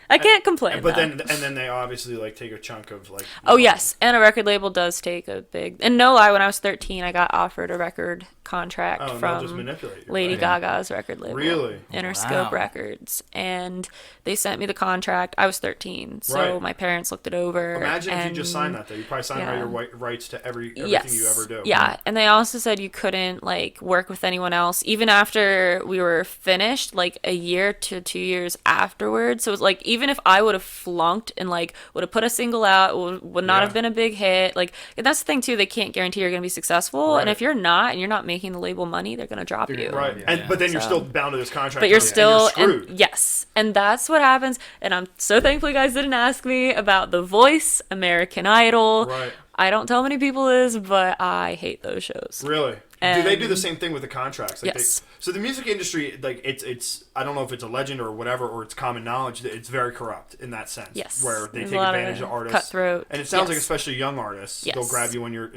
D: I can't complain.
B: But
D: though.
B: then they obviously like take a chunk of like.
D: Oh yes, and a record label does take a big. And no lie, when I was 13, I got offered a record contract
B: Oh, and they'll just
D: from
B: manipulate you,
D: Lady
B: right?
D: Gaga's record label,
B: Really?
D: Interscope
A: Wow.
D: Records, and they sent me the contract. I was 13, so
B: Right.
D: my parents looked it over.
B: Imagine if you
D: and-
B: just signed that though. You probably signed by
D: yeah.
B: your rights to everything
D: Yes.
B: you ever do.
D: Yeah, and they also said you couldn't like work with anyone else even after we were finished, like a year to 2 years afterwards. So it's like even if I would have flunked and like would have put a single out, would not
B: Yeah.
D: have been a big hit. Like and that's the thing too. They can't guarantee you're gonna be successful, and
B: Right.
D: if you're not and you're not making the label money, they're gonna drop you.
B: Right.
C: Yeah.
B: And but then you're
D: So-
B: still bound to this contract.
D: But you're
B: and
D: still
B: screwed.
D: yes, and that's what happens. And I'm so thankful you guys didn't ask me about The Voice, American Idol.
B: Right.
D: I don't tell many people this, but I hate those shows.
B: Really? Do they do the
D: And-
B: same thing with the contracts? Like
D: Yes.
B: so the music industry, like it's I don't know if it's a legend or whatever, or it's common knowledge that it's very corrupt in that sense.
D: Yes.
B: Where they
D: There's
B: take
D: a lot
B: advantage
D: of
B: of artists.
D: cutthroat.
B: And it sounds like
D: Yes.
B: especially young artists, they'll
D: Yes.
B: grab you when you're,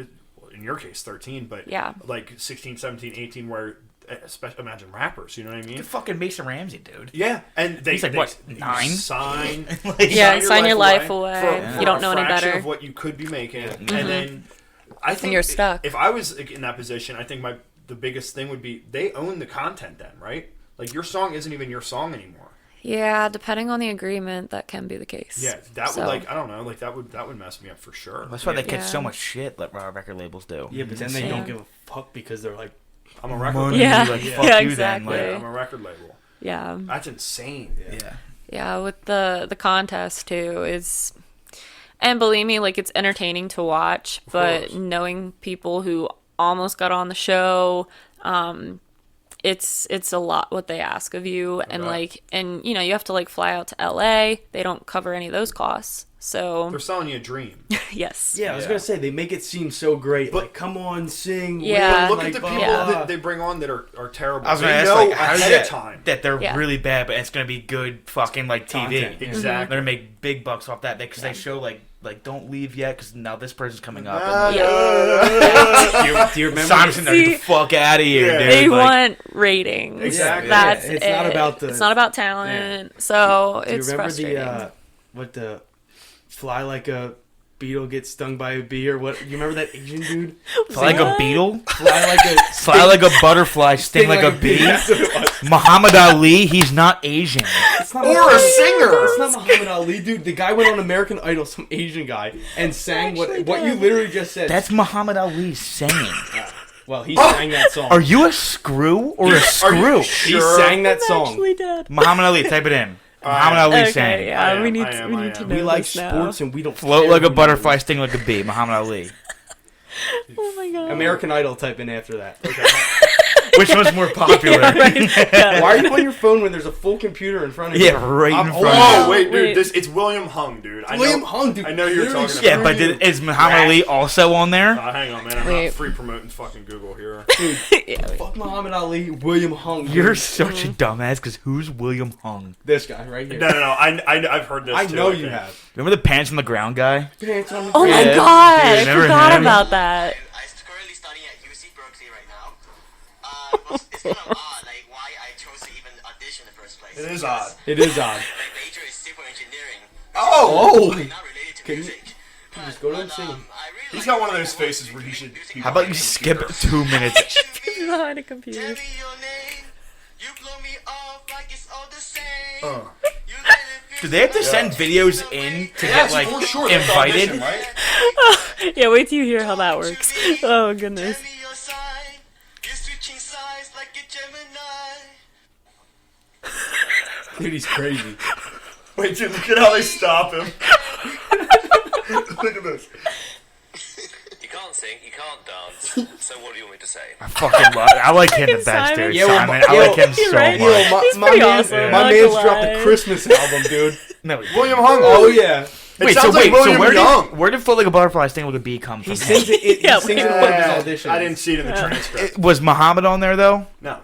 B: in your case, 13, but
D: Yeah.
B: like 16, 17, 18, where, especially, imagine rappers, you know what I mean?
A: The fucking Mason Ramsey, dude.
B: Yeah, and they
A: He's like,
B: they,
A: what,
B: you
A: 9?
B: sign,
D: Yeah, sign your life away.
B: for
D: You don't know
B: a
D: any
B: fraction
D: better.
B: of what you could be making,
A: Mm-hmm.
B: and then I think
D: you're stuck.
B: If I was like, in that position, I think the biggest thing would be they own the content then, right? Like your song isn't even your song anymore.
D: Yeah, depending on the agreement, that can be the case.
B: Yeah, that
D: So-
B: would like I don't know, like that would mess me up for sure.
A: That's why they get
D: Yeah.
A: so much shit that record labels do.
C: Yeah, but then they
D: Yeah.
C: don't give a fuck because they're like,
B: I'm a record
A: Money,
B: label.
D: Yeah.
A: like,
D: Yeah,
A: fuck you then.
D: exactly.
B: Yeah, I'm a record label.
D: Yeah.
B: That's insane.
A: Yeah.
D: Yeah, with the contest too is, and believe me, like it's entertaining to watch, but
B: course.
D: knowing people who almost got on the show, it's a lot what they ask of you, and
B: bet.
D: like, and you know, you have to like fly out to LA. They don't cover any of those costs, so
B: They're selling you a dream.
D: yes.
C: yeah, I was
B: Yeah.
C: gonna say they make it seem so great.
B: But-
C: like, come on, sing.
D: Yeah.
B: But look
C: like,
B: at the
C: blah,
B: people
C: blah,
B: that
C: blah.
B: they bring on that are terrible.
A: I was
B: They
A: gonna ask,
B: know
A: like, how's
B: ahead
A: that,
B: of time.
A: that they're
D: Yeah.
A: really bad, but it's gonna be good fucking like TV.
C: Content.
A: They're
B: Exactly.
A: gonna make big bucks off that because they show like don't leave yet because now this person's coming up.
B: Ah,
A: And,
C: Do you remember?
A: Simon,
C: the-
A: get the
D: See,
A: fuck out of here,
B: Yeah.
A: dude.
D: They
A: Like,
D: want ratings.
B: Exactly.
D: That's
C: Yeah, it's
D: it.
C: not about the-
D: It's not about talent. So
C: Do you
D: it's
C: remember
D: frustrating.
C: the Fly Like a beetle gets stung by a bee or what? You remember that Asian dude?
A: Fly like a beetle,
C: Fly
A: like a butterfly, sting like a bee.
C: That's what it was.
A: Muhammad Ali, he's not Asian.
C: It's not
B: Or a
C: Muhammad-
B: singer.
C: It's not Muhammad Ali, dude. The guy went on American Idol, some Asian guy, and sang what you literally just said.
A: That's Muhammad Ali singing.
C: Well, he sang that song.
A: Are you a screw or a screw?
C: He sang that song.
D: Actually dead.
A: Muhammad Ali, type it in. Muhammad Ali
D: Okay,
A: sang.
D: yeah, we
B: I
D: need
B: am.
D: to know
C: We like
D: this now.
C: sports and we don't
A: Float
C: care
A: like a
C: who
A: butterfly,
C: knows.
A: sting like a bee. Muhammad Ali.
D: Oh my god.
C: American Idol, type in after that.
A: Which one's more popular?
C: Why are you on your phone when there's a full computer in front of you?
A: Yeah, right in front of
B: Oh,
A: you.
B: wait, dude.
D: Wait.
B: It's William Hung, dude.
C: William Hung, dude.
B: I know you're
C: Literally
B: talking
A: Yeah,
B: about.
A: but is Muhammad Ali also on there?
B: Hang on, man. I'm
D: Wait.
B: not free promoting fucking Google here.
D: Yeah, wait.
C: Fuck Muhammad Ali, William Hung.
A: You're
C: dude.
A: such a dumbass, because who's William Hung?
C: This guy right here.
B: No. I've heard this.
C: I
B: too,
C: know
B: think.
C: you have.
A: Remember the pants from the ground guy?
C: Pants on the
D: Oh my
C: ground.
D: god,
A: Dude,
D: I
A: remember
D: forgot
A: him?
D: about that.
E: I'm currently studying at UC Berkeley right now. But it's kind of odd, like why I chose to even audition in the first place.
B: It is
E: because
B: odd.
C: It is odd.
E: My major is civil engineering.
C: Oh!
E: Like, not related to
C: Can you-
E: music.
C: Just go to the scene.
E: I really
B: He's
E: like
B: got one of
E: the
B: those
E: way I
B: faces
E: work
B: where he
E: with
B: should.
E: music
A: How about you
E: and
A: skip
E: computer.
A: 2 minutes?
D: Behind a computer.
E: Tell me your name. You blow me off like it's all the same.
B: Uh.
E: You let it
A: Do they have to
E: feel
A: send
E: like
A: videos in to get, like, invited?
D: Yeah, wait till you hear how that works. Oh goodness.
E: Tell me your sign. You're switching sides like a Gemini.
C: Dude, he's crazy.
B: Wait, dude, look at how they stop him. Look at this.
F: You can't sing, you can't dance, so what do you want me to say?
A: I like him the best,
D: Simon.
A: dude.
C: Yeah, well,
A: Simon,
C: yo,
A: I like him
D: you're
A: so
D: right.
A: much.
C: Yo,
D: He's pretty awesome,
C: my
D: not
C: man's
D: gonna
C: dropped
D: lie.
C: a Christmas album, dude.
A: No, he
B: William Hung.
C: Oh yeah.
A: Wait,
B: sounds like William Young.
A: where did Float Like a Butterfly, Sting Like a Bee come from?
C: He sings it. He
D: Yeah,
C: sings it in
D: wait.
C: one of his auditions.
B: I didn't see it in the transcript.
A: Was Muhammad on there, though?
B: No.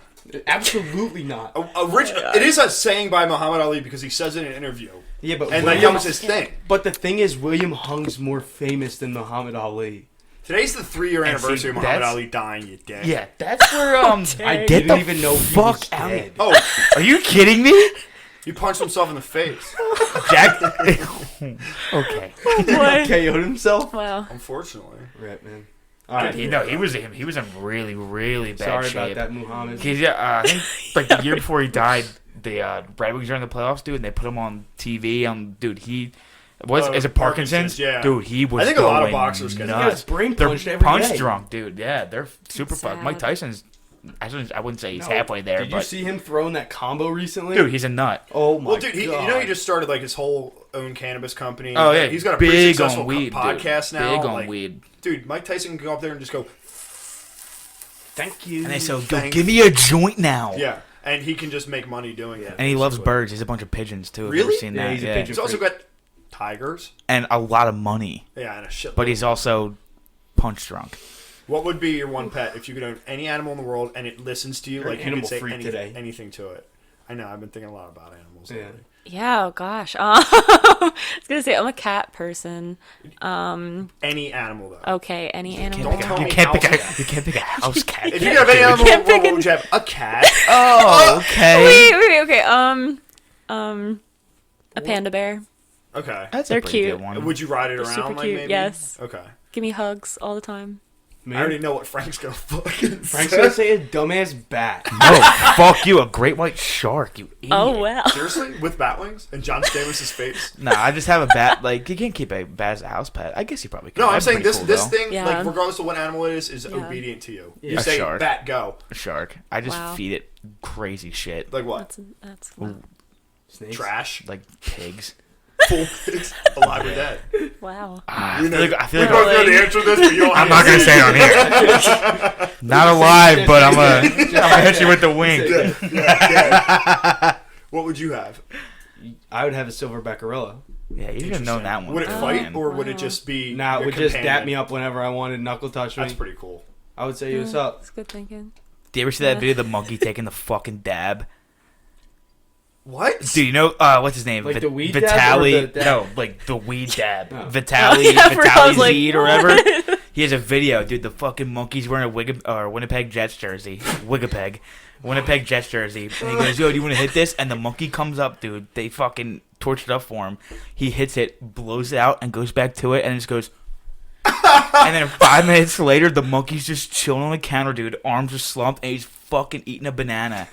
C: Absolutely not.
B: It is a saying by Muhammad Ali because he says it in an interview.
C: Yeah, but
B: And like that was his thing.
C: But the thing is, William Hung's more famous than Muhammad Ali.
B: Today's the 3-year
A: And see,
B: anniversary of Muhammad
A: that's-
B: Ali dying, you dick.
A: Yeah, that's where, I
D: dang.
A: get
C: You
A: the
C: didn't even know he
A: fuck
C: was
A: out.
C: dead.
B: Oh,
A: Are you kidding me?
B: he punched himself in the face.
A: Jack. Okay.
D: What?
C: KO'd himself.
D: Wow.
B: Unfortunately.
C: Rip, man. All right.
A: He was in really, really bad
C: Sorry
A: shape.
C: about that, Muhammad.
A: 'Cause, yeah, I think like the year before he died, the Red Wings are in the playoffs, dude, and they put him on TV. Dude, he was is it Parkinson's?
B: Yeah.
A: Dude, he was.
B: I think a lot of
A: going
B: boxers get
A: nuts.
C: He gets brain
A: They're
C: punched every
A: punch
C: day.
A: drunk, dude. Yeah, they're super fucked.
D: Sad.
A: Mike Tyson's. I wouldn't say he's
C: No.
A: halfway there,
C: Did you
A: but
C: see him throwing that combo recently?
A: dude, he's a nut.
C: Oh my
B: Well, dude, you know
C: God.
B: he just started like his whole own cannabis company.
A: Oh yeah,
B: he's got a pretty
A: big
B: successful
A: on weed,
B: podcast
A: dude.
B: now.
A: Big on
B: like,
A: weed.
B: Dude, Mike Tyson can go up there and just go,
C: Thank you.
A: And they say, "Go
B: Thank-
A: give me a joint now."
B: yeah, and he can just make money doing it.
A: And he loves
B: basically.
A: birds. He's a bunch of pigeons too. Have you ever
B: Really?
A: seen
C: Yeah,
A: that?
C: he's a pigeon
B: He's also got tigers.
A: And a lot of money.
B: Yeah, and a shit.
A: But he's also punch drunk.
B: What would be your one pet if you could own any animal in the world and it listens to you?
C: You're
B: Like
C: an
B: you could
C: animal
B: say
C: freak today.
B: anything to it. I know. I've been thinking a lot about animals.
C: Yeah.
B: lately.
D: Yeah, oh gosh. I was gonna say I'm a cat person.
B: Any animal though.
D: Okay, any animal.
B: Don't tell me
A: You can't pick
B: house cat.
A: you can't pick a house cat.
B: If you could have any animal,
D: can't pick
B: what would you have? A cat.
A: Oh, okay.
D: Wait, okay. A panda bear.
B: Okay.
A: That's
D: They're
A: a pretty
D: cute.
A: good one.
B: Would you ride it
D: They're
B: around?
D: super
B: like,
D: cute,
B: maybe?
D: yes.
B: Okay.
D: Give me hugs all the time.
C: Man,
B: I already know what Frank's gonna fucking
C: Frank's
B: say.
C: gonna say a dumbass bat.
A: No, fuck you, a great white shark, you idiot.
D: Oh wow.
B: Seriously, with bat wings and John Stamos' face.
A: Nah, I just have a bat. Like, you can't keep a bat as a house pet. I guess you probably could.
B: No, I'm
A: That's
B: saying
A: pretty
B: this
A: cool,
B: this
A: though.
B: thing,
D: Yeah.
B: like regardless of what animal it is
D: Yeah.
B: obedient to you.
C: Yeah.
B: You
A: A
B: say
A: shark.
B: bat go.
A: A shark. I just
D: Wow.
A: feed it crazy shit.
B: Like what?
D: That's
C: Snakes.
B: Trash.
A: Like pigs.
B: Full pigs. Alive or dead.
D: wow.
A: I feel like
B: We both know the answer to this, but you don't
A: I'm
B: have
A: not
B: to
A: gonna say it on here. Not alive, but I'm gonna hit you with the wink.
B: What would you have?
C: I would have a silverback gorilla.
A: Yeah, you should have known that one.
B: Would it
A: though,
B: fight
A: man.
B: or would it
D: Wow.
B: just be?
C: Nah, it
B: your
C: would just
B: companion?
C: dap me up whenever I wanted, knuckle touch me.
B: That's pretty cool.
C: I would say, what's up?
D: That's good thinking.
A: Do you ever see that video of the monkey taking the fucking dab?
B: What?
A: Dude, you know what's his name?
C: Like the weed dab
A: Vitaly.
C: or the dab?
A: No, like the weed dab.
C: Oh.
A: Vitaly,
D: yeah, I was
A: Vitaly
D: like,
A: Zed or whatever. He has a video, dude. The fucking monkey's wearing a Winnipeg Jets jersey. Winnipeg Jets jersey. And he goes, "Yo, do you want to hit this?" And the monkey comes up, dude. They fucking torched it up for him. He hits it, blows it out, and goes back to it, and it just goes. And then 5 minutes later, the monkey's just chilling on the counter, dude. Arms are slumped, and he's fucking eating a banana.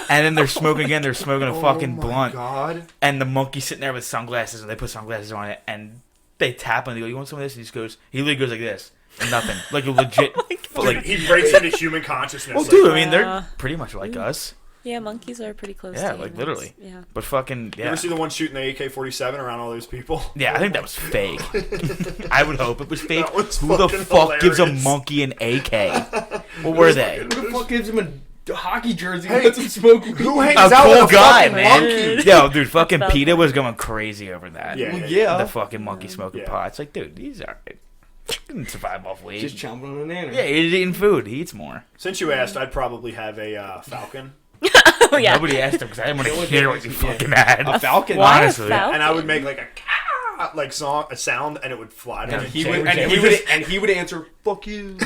A: And then they're smoking again. They're smoking a fucking blunt.
B: God.
A: And the monkey's sitting there with sunglasses, and they put sunglasses on it, and they tap him, and they go, "You want some of this?" And he literally goes like this. And nothing. Like a legit...
B: Like, he breaks into human consciousness.
A: Well,
B: like,
A: dude, I mean, they're pretty much like us.
D: Yeah, monkeys are pretty close
A: Yeah,
D: to
A: like
D: humans.
A: literally.
D: Yeah.
A: But fucking,
B: You ever
A: yeah.
B: see the one shooting the AK-47 around all those people?
A: Yeah, I think that was fake. I would hope it was fake.
B: That was
A: Who the
B: fucking
A: fuck gives a
B: hilarious.
A: monkey an AK? What were they?
C: Who the fuck gives him a hockey jersey?
B: Hey,
C: Lets him smoke weed?
B: Who hangs
A: A
B: out
A: cool
B: with a
A: guy,
B: fucking
A: man.
B: monkey?
A: Yo, dude, fucking
D: That's
A: PETA
D: funny.
A: was going crazy over that.
B: Yeah.
C: Well, yeah.
A: The fucking monkey smoking
B: Yeah.
A: pot. It's like, dude, he's alright. He can survive off weed.
C: Just chomping on a nanner.
A: Yeah, he's eating food. He eats more.
B: Since you asked, I'd probably have a falcon.
D: Oh yeah.
A: Nobody asked him because I didn't want to
C: would
A: hear
C: be-
A: what you fucking had.
C: A falcon.
D: Why
A: honestly.
D: a falcon?
B: And I would make like a like sound, and it would fly to
A: Yeah,
B: me.
C: He would answer, "Fuck you."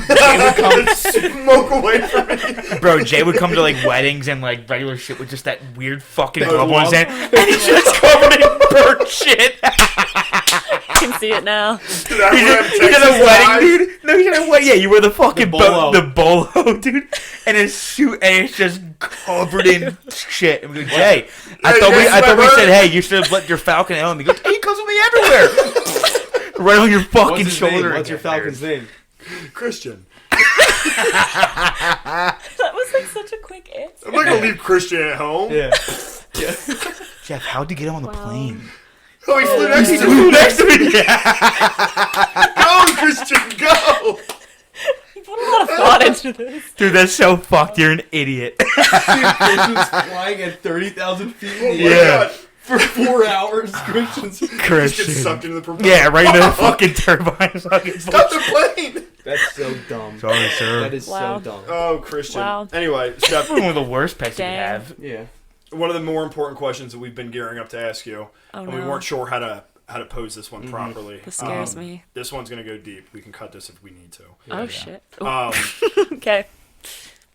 B: Smoke away from me.
A: Bro, Jay would come to like weddings and like regular shit with just that weird fucking
B: That
A: glove on his
B: glove?
A: hand, and he's just covered in burnt shit.
D: I can see it now.
B: Dude, I would have
A: He's at
B: Texas
A: a wedding,
B: ties.
A: dude. No, he's at a wedding. Yeah, you wear the fucking
C: bolo.
A: the bolo, dude, and his suit, and it's just covered in shit. And we go, Jay, I
B: Hey,
A: thought we
B: yes,
A: said, hey, you should have let your falcon at home. He goes, hey, he comes with me everywhere, right on your fucking
C: What's his
A: shoulder.
C: name? What's your falcon's name?
B: Christian.
D: That was like such a quick answer.
B: I'm not gonna leave Christian at home.
C: Yeah.
A: Jeff, how'd you get him on the
D: Wow.
A: plane?
B: Oh, he flew next
A: He
B: to
A: flew
B: me.
A: next to me.
B: Go, Christian, go.
D: You put a lot of thought into this.
A: Dude, that's so fucked. You're an idiot.
C: Christian's flying at 30,000 feet in the
B: Oh my
C: air
B: God.
C: for 4 hours. Christian's.
B: Just get
A: Christian.
B: sucked into the propeller.
A: Yeah, right into the fucking turbine. Fucking
B: Stop the plane.
C: That's so dumb.
A: Sorry, sir.
C: That is
D: Wow.
C: so dumb.
B: Oh, Christian.
D: Wow.
B: Anyway, Steph,
A: One of the worst pets you could
D: Damn.
A: have.
C: Yeah.
B: one of the more important questions that we've been gearing up to ask you,
D: Oh,
B: and we
D: no.
B: weren't sure how to pose this one properly.
D: This scares me.
B: This one's gonna go deep. We can cut this if we need to.
D: Oh shit. Ooh,
B: Um,
D: okay.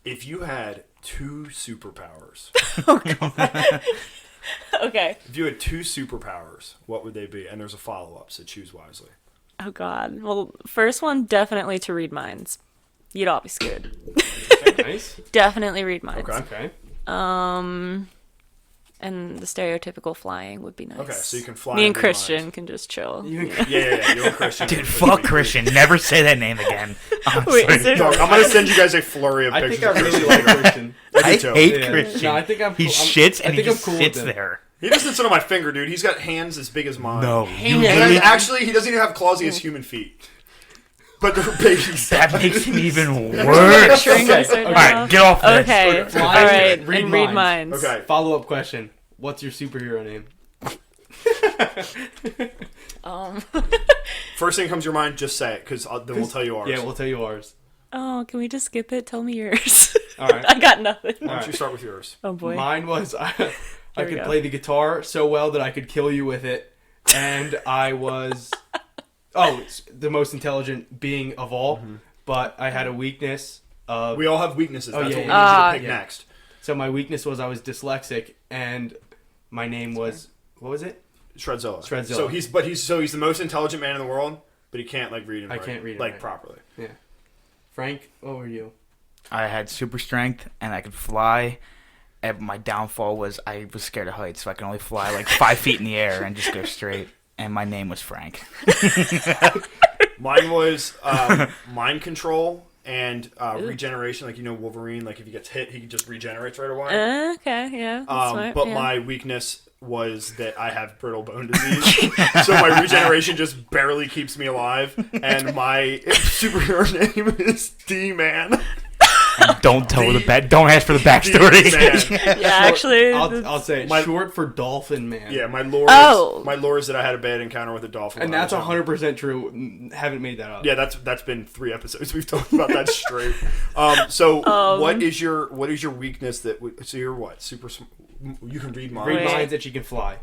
B: if you had 2 superpowers,
D: Okay.
B: if you had 2 superpowers, what would they be? And there's a follow-up, so choose wisely.
D: Oh god. Well, first one definitely to read minds. You'd all be scared.
C: Nice.
D: Definitely read minds.
B: Okay.
C: Okay.
D: And the stereotypical flying would be nice.
B: Okay, so you can fly.
D: Me
B: and
D: and
B: read
D: Christian
B: minds.
D: can just chill.
C: You
B: Yeah. You and Christian.
A: Dude, fuck Christian. Never say that name again.
D: Wait, is there...
B: Dog, I'm gonna send you guys a flurry of
C: I
B: pictures.
C: think I
B: of
C: really
B: Christian.
C: like Christian.
A: I
B: do too.
A: hate
C: Yeah.
A: Christian.
C: No, I think I'm
A: he
C: cool.
A: shits
C: I
A: and he
C: think I'm
A: just
C: cool with
A: sits
C: it.
A: there.
B: He doesn't sit on my finger, dude. He's got hands as big as mine.
A: No, you
B: And
A: really,
B: actually, he doesn't even have claws. He has human feet. But they're babies.
A: that makes him even worse.
D: Picturing this right
A: All
D: now.
A: right, get off this.
D: Okay. All
C: Fly,
D: right.
C: read
D: and read
C: minds.
D: minds.
B: Okay.
C: Follow-up question. What's your superhero name?
B: First thing comes to your mind, just say it, because then we'll tell you ours.
C: Yeah, we'll tell you ours.
D: Oh, can we just skip it? Tell me yours.
C: All right.
D: I got nothing.
B: Why don't you start with yours?
D: Oh boy.
C: Mine was I
D: we
C: could
D: go.
C: play the guitar so well that I could kill you with it, and I was it's the most intelligent being of all, but I had a weakness.
B: We all have weaknesses.
C: Oh,
B: That's
C: yeah,
B: what we
C: yeah.
B: need you to pick
C: Yeah.
B: next.
C: So my weakness was I was dyslexic, and my name was what was it?
B: Shredzilla.
C: Shredzilla.
B: So he's the most intelligent man in the world, but he can't read and
C: I
B: write,
C: can't read and
B: like
C: write.
B: properly.
C: Yeah. Frank, what were you?
A: I had super strength and I could fly. And my downfall was I was scared of heights, so I could only fly like 5 feet in the air and just go straight. And my name was Frank.
B: Mine was mind control and regeneration. Like Wolverine. Like if he gets hit, he just regenerates right away.
D: Okay. Yeah. That's smart,
B: But
D: yeah.
B: my weakness was that I have brittle bone disease, so my regeneration just barely keeps me alive. And my superhero name is D-Man.
A: Don't tell don't ask for the backstory.
B: D-Man.
D: Yeah. Actually.
C: I'll say it.
B: My-
C: Short for Dolphin Man.
B: Yeah, my lore.
D: Oh.
B: My lore is that I had a bad encounter with a dolphin.
C: And
B: when I
C: that's
B: was young.
C: 100% true. Haven't made that up.
B: Yeah, that's been 3 episodes we've talked about that straight. So what is your weakness that? So you're what? You can read minds.
C: Read
D: Wait.
C: minds that she can fly.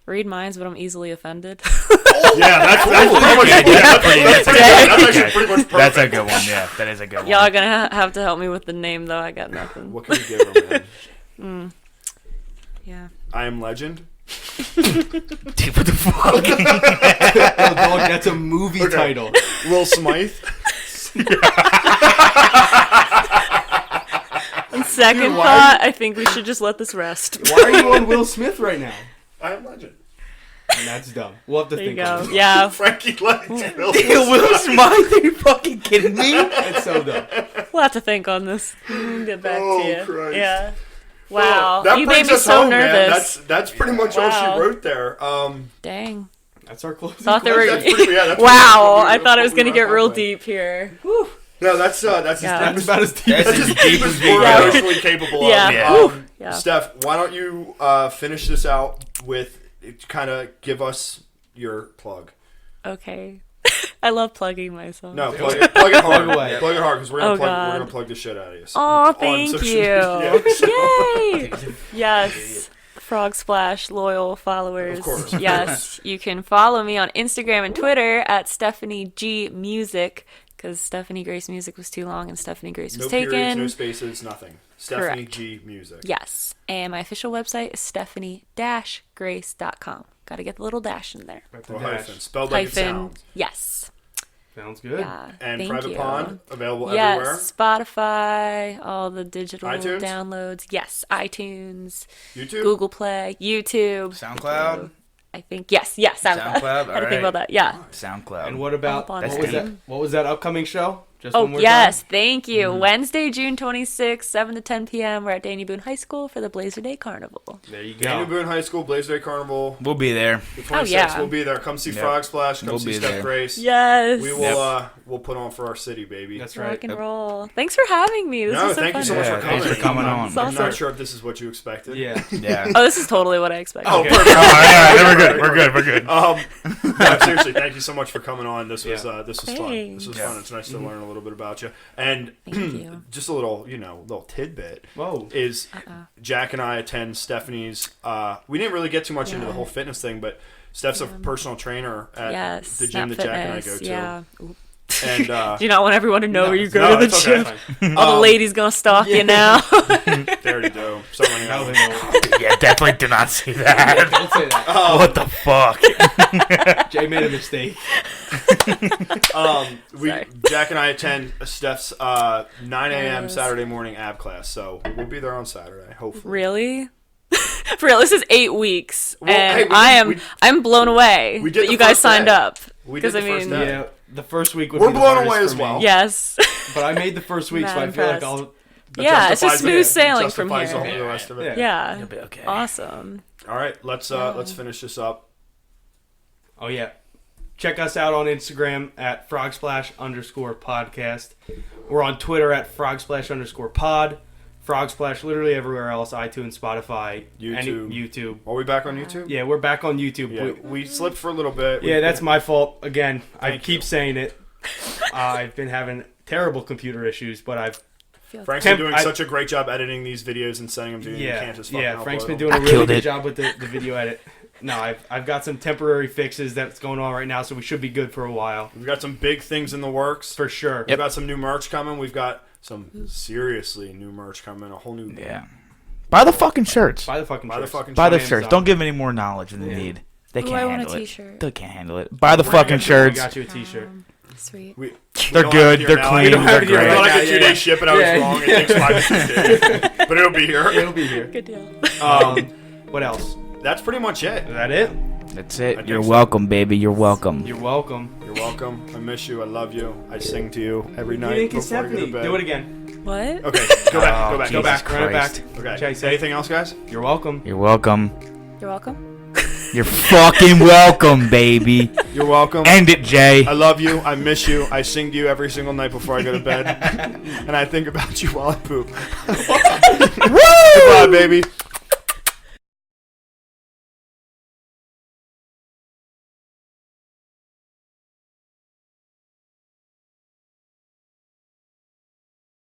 D: Read minds, but I'm easily offended.
B: Yeah, that's pretty much. That's actually pretty much perfect.
A: That's a good one. Yeah, that is a good
D: Y'all are
A: one.
D: gonna have to help me with the name, though. I got nothing.
B: What can we give her, man?
D: Yeah.
B: I Am Legend.
A: Dude, what the fuck?
C: Oh, dog, that's a movie
B: Okay.
C: title.
B: Will Smythe.
D: On second
C: Dude, why-
D: thought, I think we should just let this rest.
C: Why are you on Will Smith right now?
B: I Am Legend.
C: And that's dumb. We'll have to
D: There you
C: think on
D: go.
C: it.
D: Yeah.
B: Frankie likes Will
A: Dude, Will Smythe? Are you fucking kidding me?
C: That's so dumb.
D: We'll have to think on this. We'll get back
B: Oh,
D: to you.
B: Christ.
D: Yeah. Wow.
B: That
D: You
B: brings
D: made me
B: us
D: so
B: home, man.
D: nervous.
B: That's pretty much all
D: Wow.
B: she wrote there.
D: Dang.
C: That's our closing.
D: Thought they were.
B: That's pretty- yeah, that's
D: Wow.
B: pretty-
D: I thought it was gonna
B: we
D: get
B: wrap
D: real
B: up with.
D: deep here.
B: No, that's
D: Yeah.
B: as
C: That's about as deep
A: That's
C: as
B: That's as
A: as
B: deep
A: deep
B: as
A: as
B: we're
A: we go.
B: emotionally capable
D: Yeah.
B: of.
A: Yeah.
D: Yeah.
B: Steph, why don't you finish this out with kind of give us your plug?
D: Okay. I love plugging myself.
B: No, plug it hard.
C: Plug away.
B: Plug it hard because we're gonna
D: Oh,
B: plug.
D: God.
B: We're gonna plug the shit out of you.
D: Oh,
B: On
D: thank
B: social
D: you.
B: media.
D: Yay. Yes. Frogsplash loyal followers.
B: Of course.
D: Yes. You can follow me on Instagram and Twitter at Stephanie G Music because Stephanie Grace Music was too long and Stephanie Grace was
B: No
D: taken.
B: periods, no spaces, nothing. Stephanie
D: Correct.
B: G Music.
D: Yes. And my official website is stephanie-grace.com. Got to get the little dash in there.
B: Or hyphen. Spelled like it
D: Hyphen.
B: sounds.
D: Yes.
C: Sounds good.
D: Yeah.
B: And
D: Thank
B: Private
D: you.
B: Pond available
D: Yes,
B: everywhere.
D: Spotify, all the digital
B: iTunes?
D: downloads. Yes, iTunes,
B: YouTube.
D: Google Play, YouTube,
A: SoundCloud?
D: I think yes, SoundCloud.
A: SoundCloud,
D: I had to think
A: alright.
D: about that. Yeah.
A: SoundCloud.
C: And what about
D: Up on
C: what
D: it.
C: was that? What was that upcoming show? Just
D: Oh
C: one more
D: yes,
C: time?
D: thank you. Wednesday, June 26th, 7 to 10 p.m. We're at Danny Boone High School for the Blazer Day Carnival.
C: There you
B: Daniel
C: go.
B: Boone High School, Blazer Day Carnival.
A: We'll be there.
B: The 26th,
D: yeah.
B: we'll be there. Come see
A: Yep.
B: Frogsplash. Come
A: We'll
B: see
A: be
B: Steph
A: there.
B: Grace.
D: Yes.
B: We will. We'll put on for our city, baby.
C: That's
D: Rock
C: right.
D: and roll. Thanks for having me. This
B: No,
D: was so
B: thank
D: fun.
B: you so much
A: Yeah,
B: for coming.
A: thanks for coming on.
D: It's
B: I'm
D: awesome.
B: not sure if this is what you expected.
C: Yeah.
A: Yeah.
D: Oh, this is totally what I expected.
B: Oh,
A: Oh,
B: perfect.
A: yeah, then we're good. We're good.
B: No, seriously, thank you so much for coming on. This was
C: Yeah.
B: this was fun. This was
A: Yeah.
B: fun. It's nice to learn a little bit about you. And
D: Thank you.
B: just a little, little tidbit
C: Whoa.
B: is Jack and I attend Stephanie's. We didn't really get too much into the whole fitness thing, but Steph's a personal trainer at
D: Yes.
B: the gym
D: Snap
B: that Jack and I
D: Fitness,
B: go to.
D: Yeah. Oop.
B: And
D: Do you not want everyone to know where you go
B: no,
D: to the
B: it's
D: gym?
B: okay.
D: All the ladies gonna stalk you now.
B: They already do. Someone
C: No,
B: else.
C: they won't.
A: Yeah, definitely do not say that.
C: Don't say that.
A: What the fuck?
C: Jay made a mistake.
D: Sorry.
B: Jack and I attend Steph's 9 a.m.
D: Yes.
B: Saturday morning ab class, so we'll be there on Saturday, hopefully.
D: Really? For real, this is 8 weeks,
B: Well,
D: and
B: hey,
D: I'm blown away
B: we did
D: that
B: the
D: you guys
B: first
D: signed
B: day.
D: up.
B: We did
D: 'Cause,
B: the first
D: I mean,
B: day.
C: Yeah, the first week would
B: We're
C: be the
B: blown
C: hardest
B: away
C: for
B: as
C: me.
B: well.
D: Yes.
C: But I made the first week, so
D: Not
C: I feel like
D: impressed.
C: I'll.
D: Yeah, it's just
B: Justifies
D: smooth
B: it.
D: sailing from
B: Justifies
D: here.
B: all the rest of it.
C: Yeah.
D: Yeah.
A: Be okay.
D: Awesome.
B: All right, let's finish this up.
C: Oh yeah. Check us out on Instagram at Frogsplash_podcast. We're on Twitter at Frogsplash_pod. Frogsplash literally everywhere else, iTunes, Spotify,
B: YouTube.
C: YouTube.
B: Are we back on YouTube?
C: Yeah, we're back on YouTube.
B: Yeah, we slipped for a little bit.
C: Yeah, that's my fault. Again, I
B: Thank
C: keep
B: you.
C: saying it. I've been having terrible computer issues, but
B: Frank's
C: Temp-
B: been doing
C: I-
B: such a great job editing these videos and sending them to you. You can't just fucking
C: Frank's
B: upload
C: been
B: them.
C: doing
A: I
C: a really
A: killed
C: good
A: it.
C: job with the video edit. No, I've got some temporary fixes that's going on right now, so we should be good for a while.
B: We've got some big things in the works.
C: For sure.
B: We've got some new merch coming. We've got some seriously new merch coming. A whole new
A: Yeah. Buy the fucking shirts.
C: Buy the fucking
B: Buy the
C: shirts.
B: fucking
A: Buy the
C: Amazon.
A: shirts. Don't give them any more knowledge than they
C: Yeah.
A: need. They
D: Ooh,
A: can't
D: I want a
A: handle it.
D: t-shirt.
A: They can't handle it. Buy the fucking
C: I
A: shirts.
C: got you a t-shirt.
D: Sweet.
B: We
A: They're
B: don't
A: good.
B: have it here
A: They're
B: now.
A: clean.
B: We don't
A: They're
B: have it here.
A: great.
B: I like a
C: Yeah,
B: 2-day
C: yeah.
B: ship, and I was
C: Yeah.
B: wrong. It takes 5 to 6 days, but it'll be here.
C: It'll be here.
D: Good deal.
C: What else?
B: That's pretty much it.
C: Is that it?
A: That's
B: I
A: it.
B: think
A: You're
B: so.
A: welcome, baby. You're welcome.
C: You're welcome.
B: You're welcome. I miss you. I love you. I sing to you every
C: You
B: night
C: didn't kiss
B: before I go to
C: Stephanie.
B: bed.
C: Do it again.
D: What?
B: Okay, go back. Go back.
A: Jesus
C: Go back. Run it back.
A: Christ.
B: Okay.
C: Chase, say-
B: Anything else, guys?
C: You're welcome.
A: You're welcome.
D: You're welcome.
A: You're fucking welcome, baby.
B: You're welcome.
A: End it, Jay.
B: I love you. I miss you. I sing to you every single night before I go to bed, and I think about you while I poop. Goodbye, baby.